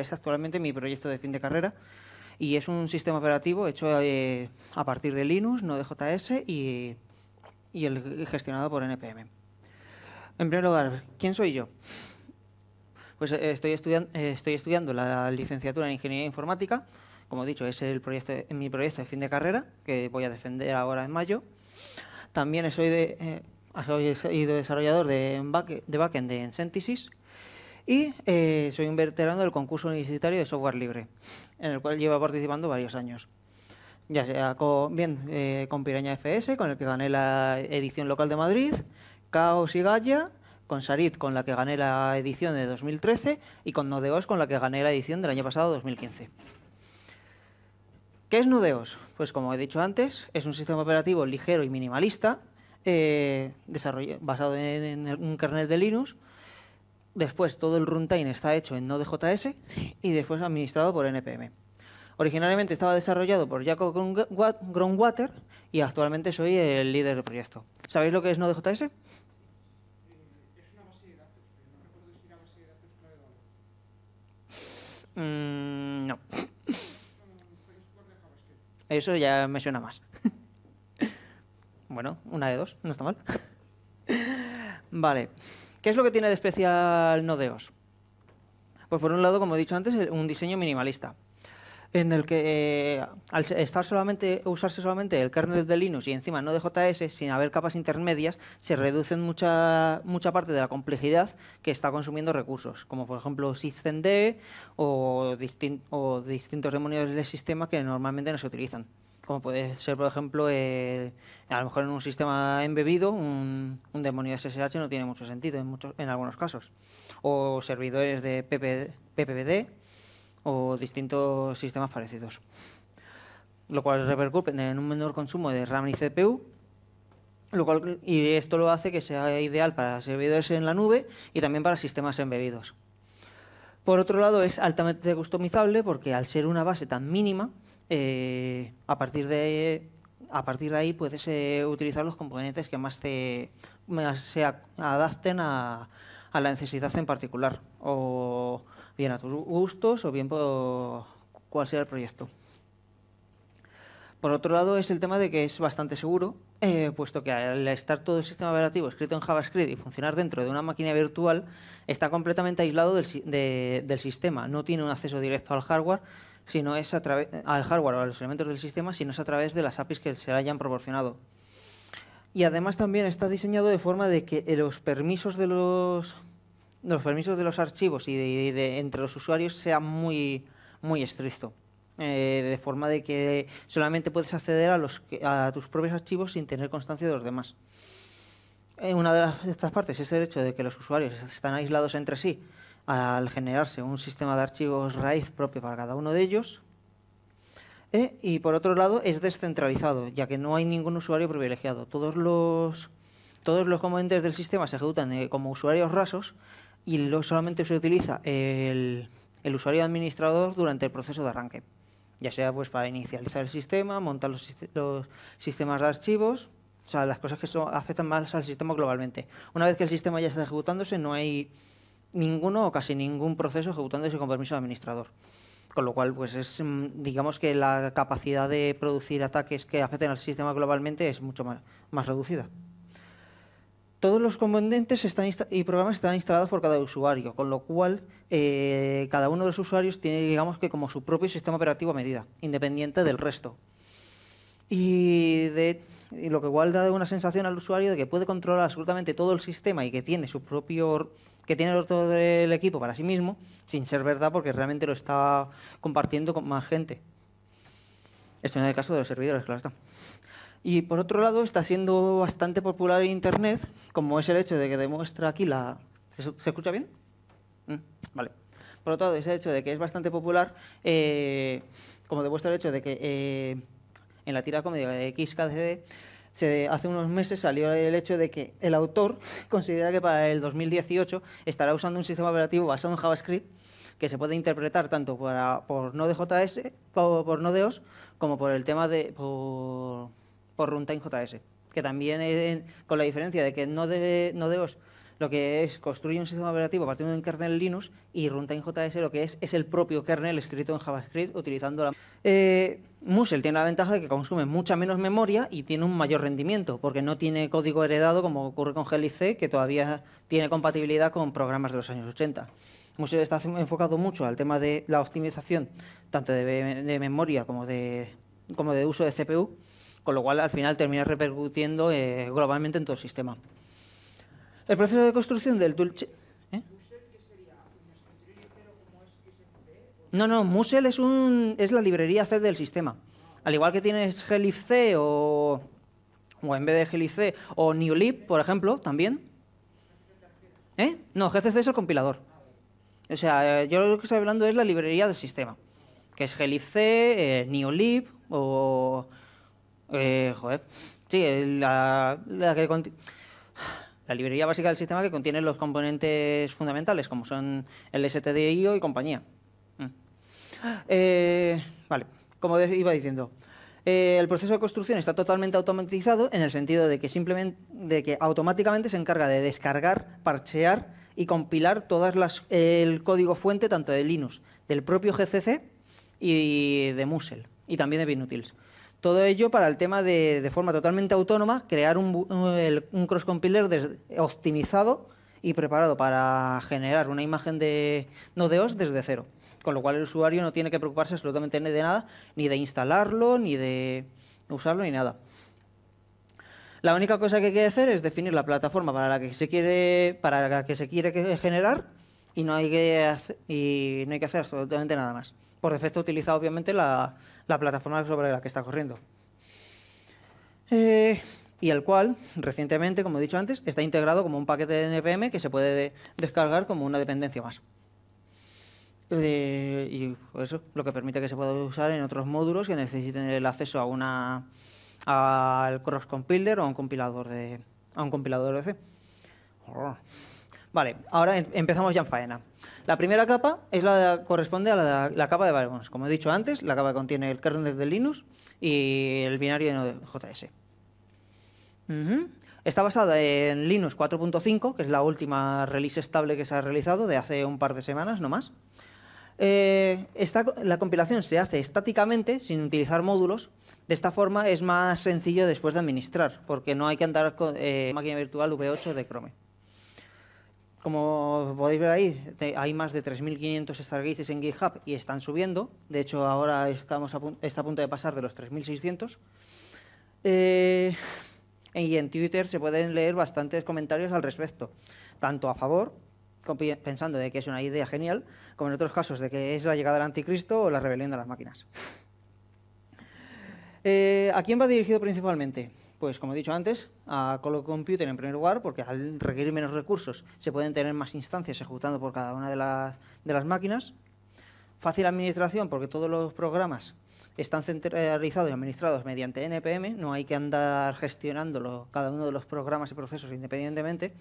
Speaker 1: es actualmente mi proyecto de fin de carrera, y es un sistema operativo hecho a partir de Linux, Node.js y gestionado por npm. En primer lugar, ¿quién soy yo? Pues estoy estudiando la licenciatura en Ingeniería Informática. Como he dicho, es mi proyecto de fin de carrera, que voy a defender ahora en mayo. También soy desarrollador de backend en Synthesis y soy un veterano del concurso universitario de software libre, en el cual llevo participando varios años. Ya sea con Piraña FS, con el que gané la edición local de Madrid, Chaos y Gaia, con Sarit, con la que gané la edición de 2013, y con Node.os, con la que gané la edición del año pasado, 2015. ¿Qué es Node.os? Pues como he dicho antes, es un sistema operativo ligero y minimalista, basado en un kernel de Linux. Después todo el runtime está hecho en Node.js y después administrado por npm. Originalmente estaba desarrollado por Jacob Groundwater y actualmente soy el líder del proyecto. ¿Sabéis lo que es Node.js?
Speaker 2: Es una base de datos, pero no recuerdo si era base de datos clave de valor.
Speaker 1: No.
Speaker 2: Es de JavaScript.
Speaker 1: Eso ya me suena más. Bueno, una de dos, no está mal. Vale. ¿Qué es lo que tiene de especial Node.os? Pues por un lado, como he dicho antes, un diseño minimalista. en el que al usarse solamente el kernel de Linux y encima Node.js, sin haber capas intermedias, se reduce mucha parte de la complejidad que está consumiendo recursos, como por ejemplo systemd o distintos demonios del sistema que normalmente no se utilizan. Como puede ser, por ejemplo, a lo mejor en un sistema embebido, un demonio SSH no tiene mucho sentido en algunos casos. O servidores de PPBD o distintos sistemas parecidos. Lo cual repercute en un menor consumo de RAM y CPU, y esto lo hace que sea ideal para servidores en la nube y también para sistemas embebidos. Por otro lado, es altamente customizable porque al ser una base tan mínima, a partir de ahí puedes utilizar los componentes que más se adapten a la necesidad en particular, o bien a tus gustos o bien por cuál sea el proyecto. Por otro lado, es el tema de que es bastante seguro, puesto que al estar todo el sistema operativo escrito en JavaScript y funcionar dentro de una máquina virtual, está completamente aislado del sistema. No tiene un acceso directo al hardware, al hardware o a los elementos del sistema, sino es a través de las APIs que se le hayan proporcionado. Y además también está diseñado de forma de que los permisos de los archivos y entre los usuarios sea muy estricto. De forma de que solamente puedes acceder a tus propios archivos sin tener constancia de los demás. Una de estas partes es el hecho de que los usuarios están aislados entre sí al generarse un sistema de archivos raíz propio para cada uno de ellos. Y por otro lado es descentralizado, ya que no hay ningún usuario privilegiado. Todos los componentes del sistema se ejecutan como usuarios rasos y solamente se utiliza el usuario administrador durante el proceso de arranque. Ya sea pues para inicializar el sistema, montar los sistemas de archivos, o sea, las cosas que afectan más al sistema globalmente. Una vez que el sistema ya está ejecutándose, no hay ninguno o casi ningún proceso ejecutándose con permiso de administrador. Con lo cual, pues digamos que la capacidad de producir ataques que afecten al sistema globalmente es mucho más reducida. Todos los componentes y programas están instalados por cada usuario, con lo cual cada uno de los usuarios tiene, digamos que como su propio sistema operativo a medida, independiente del resto. Y lo que igual da una sensación al usuario de que puede controlar absolutamente todo el sistema y que tiene todo el equipo para sí mismo, sin ser verdad porque realmente lo está compartiendo con más gente. Esto en el caso de los servidores, claro está. Y por otro lado, está siendo bastante popular en Internet, como es el hecho de que demuestra aquí ¿Se escucha bien? Vale. Por otro lado, es el hecho de que es bastante popular, como demuestra el hecho de que en la tira cómica de XKCD, hace unos meses salió el hecho de que el autor considera que para el 2018 estará usando un sistema operativo basado en JavaScript que se puede interpretar tanto por Node.js como por Node.os, como por el tema por Runtime.js, que también con la diferencia de que Node.os lo que es construye un sistema operativo partiendo de un kernel Linux y Runtime.js lo que es el propio kernel escrito en JavaScript utilizando la... Musel tiene la ventaja de que consume mucha menos memoria y tiene un mayor rendimiento, porque no tiene código heredado como ocurre con GLC, que todavía tiene compatibilidad con programas de los años 80. Musel está enfocado mucho al tema de la optimización, tanto de memoria como de uso de CPU, con lo cual al final termina repercutiendo globalmente en todo el sistema. El proceso de construcción del toolchain... No, Musel es la librería C del sistema. Al igual que tienes glibc o en vez de glibc o newlib, por ejemplo, también. No, GCC es el compilador. O sea, yo lo que estoy hablando es la librería del sistema, que es glibc, newlib o... Sí, la librería básica del sistema que contiene los componentes fundamentales, como son el stdio y compañía. Vale, como iba diciendo, el proceso de construcción está totalmente automatizado en el sentido de que automáticamente se encarga de descargar, parchear y compilar el código fuente tanto de Linux, del propio GCC y de Musel, y también de Binutils. Todo ello para el tema de forma totalmente autónoma, crear un cross-compiler optimizado y preparado para generar una imagen de Node.os desde cero, con lo cual el usuario no tiene que preocuparse absolutamente de nada, ni de instalarlo, ni de usarlo, ni nada. La única cosa que hay que hacer es definir la plataforma para la que se quiere generar y no hay que hacer absolutamente nada más. Por defecto utiliza obviamente la plataforma sobre la que está corriendo. Y el cual, recientemente, como he dicho antes, está integrado como un paquete de NPM que se puede descargar como una dependencia más. Y eso, lo que permite que se pueda usar en otros módulos que necesiten el acceso al cross compiler o a un compilador de C. Vale, ahora empezamos ya en faena. La primera capa corresponde a la capa de Barebone. Como he dicho antes, la capa contiene el kernel de Linux y el binario de Node.js. Está basada en Linux 4.5, que es la última release estable que se ha realizado de hace un par de semanas, no más. La compilación se hace estáticamente, sin utilizar módulos. De esta forma es más sencillo después de administrar, porque no hay que andar con máquina virtual V8 de Chrome. Como podéis ver ahí, hay más de 3.500 Stargates en GitHub y están subiendo. De hecho, ahora está a punto de pasar de los 3.600. Y en Twitter se pueden leer bastantes comentarios al respecto, tanto a favor, pensando de que es una idea genial, como en otros casos de que es la llegada del anticristo o la rebelión de las máquinas. ¿A quién va dirigido principalmente? Pues, como he dicho antes, a Colo Computer en primer lugar, porque al requerir menos recursos se pueden tener más instancias ejecutando por cada una de las máquinas. Fácil administración, porque todos los programas están centralizados y administrados mediante NPM, no hay que andar gestionándolo cada uno de los programas y procesos independientemente,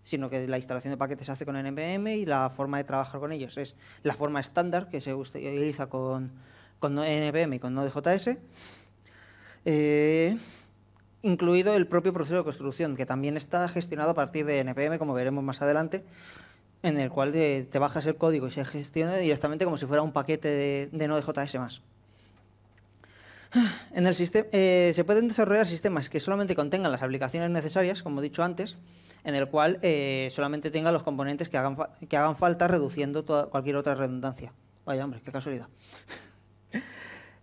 Speaker 1: sino que la instalación de paquetes se hace con NPM y la forma de trabajar con ellos es la forma estándar que se utiliza con NPM y con Node.js, incluido el propio proceso de construcción, que también está gestionado a partir de NPM, como veremos más adelante, en el cual te bajas el código y se gestiona directamente como si fuera un paquete de Node.js más. En el sistema se pueden desarrollar sistemas que solamente contengan las aplicaciones necesarias, como he dicho antes, en el cual solamente tenga los componentes que hagan falta, reduciendo cualquier otra redundancia. Vaya, hombre, qué casualidad.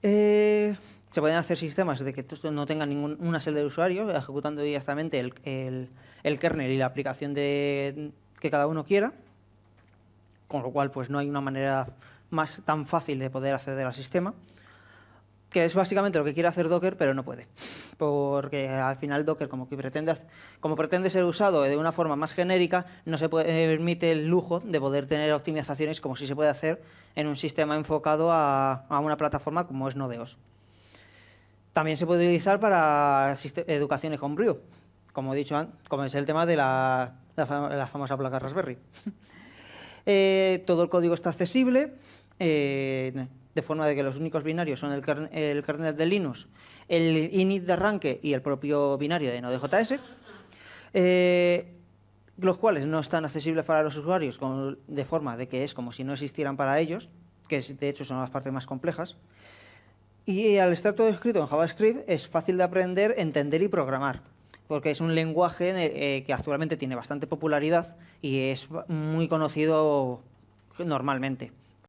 Speaker 1: Se pueden hacer sistemas de que no tengan ninguna celda de usuario, ejecutando directamente el kernel y la aplicación que cada uno quiera, con lo cual pues no hay una manera tan fácil de poder acceder al sistema, que es básicamente lo que quiere hacer Docker, pero no puede. Porque al final Docker, como pretende ser usado de una forma más genérica, no se permite el lujo de poder tener optimizaciones como si se puede hacer en un sistema enfocado a una plataforma como es Node.js. También se puede utilizar para educación Homebrew, como he dicho antes, como es el tema de la famosa placa Raspberry. Todo el código está accesible, de forma de que los únicos binarios son el kernel de Linux, el init de arranque y el propio binario de Node.js, los cuales no están accesibles para los usuarios de forma de que es como si no existieran para ellos, que de hecho son las partes más complejas. Y al estar todo escrito en JavaScript es fácil de aprender, entender y programar, porque es un lenguaje que actualmente tiene bastante popularidad y es muy conocido normalmente.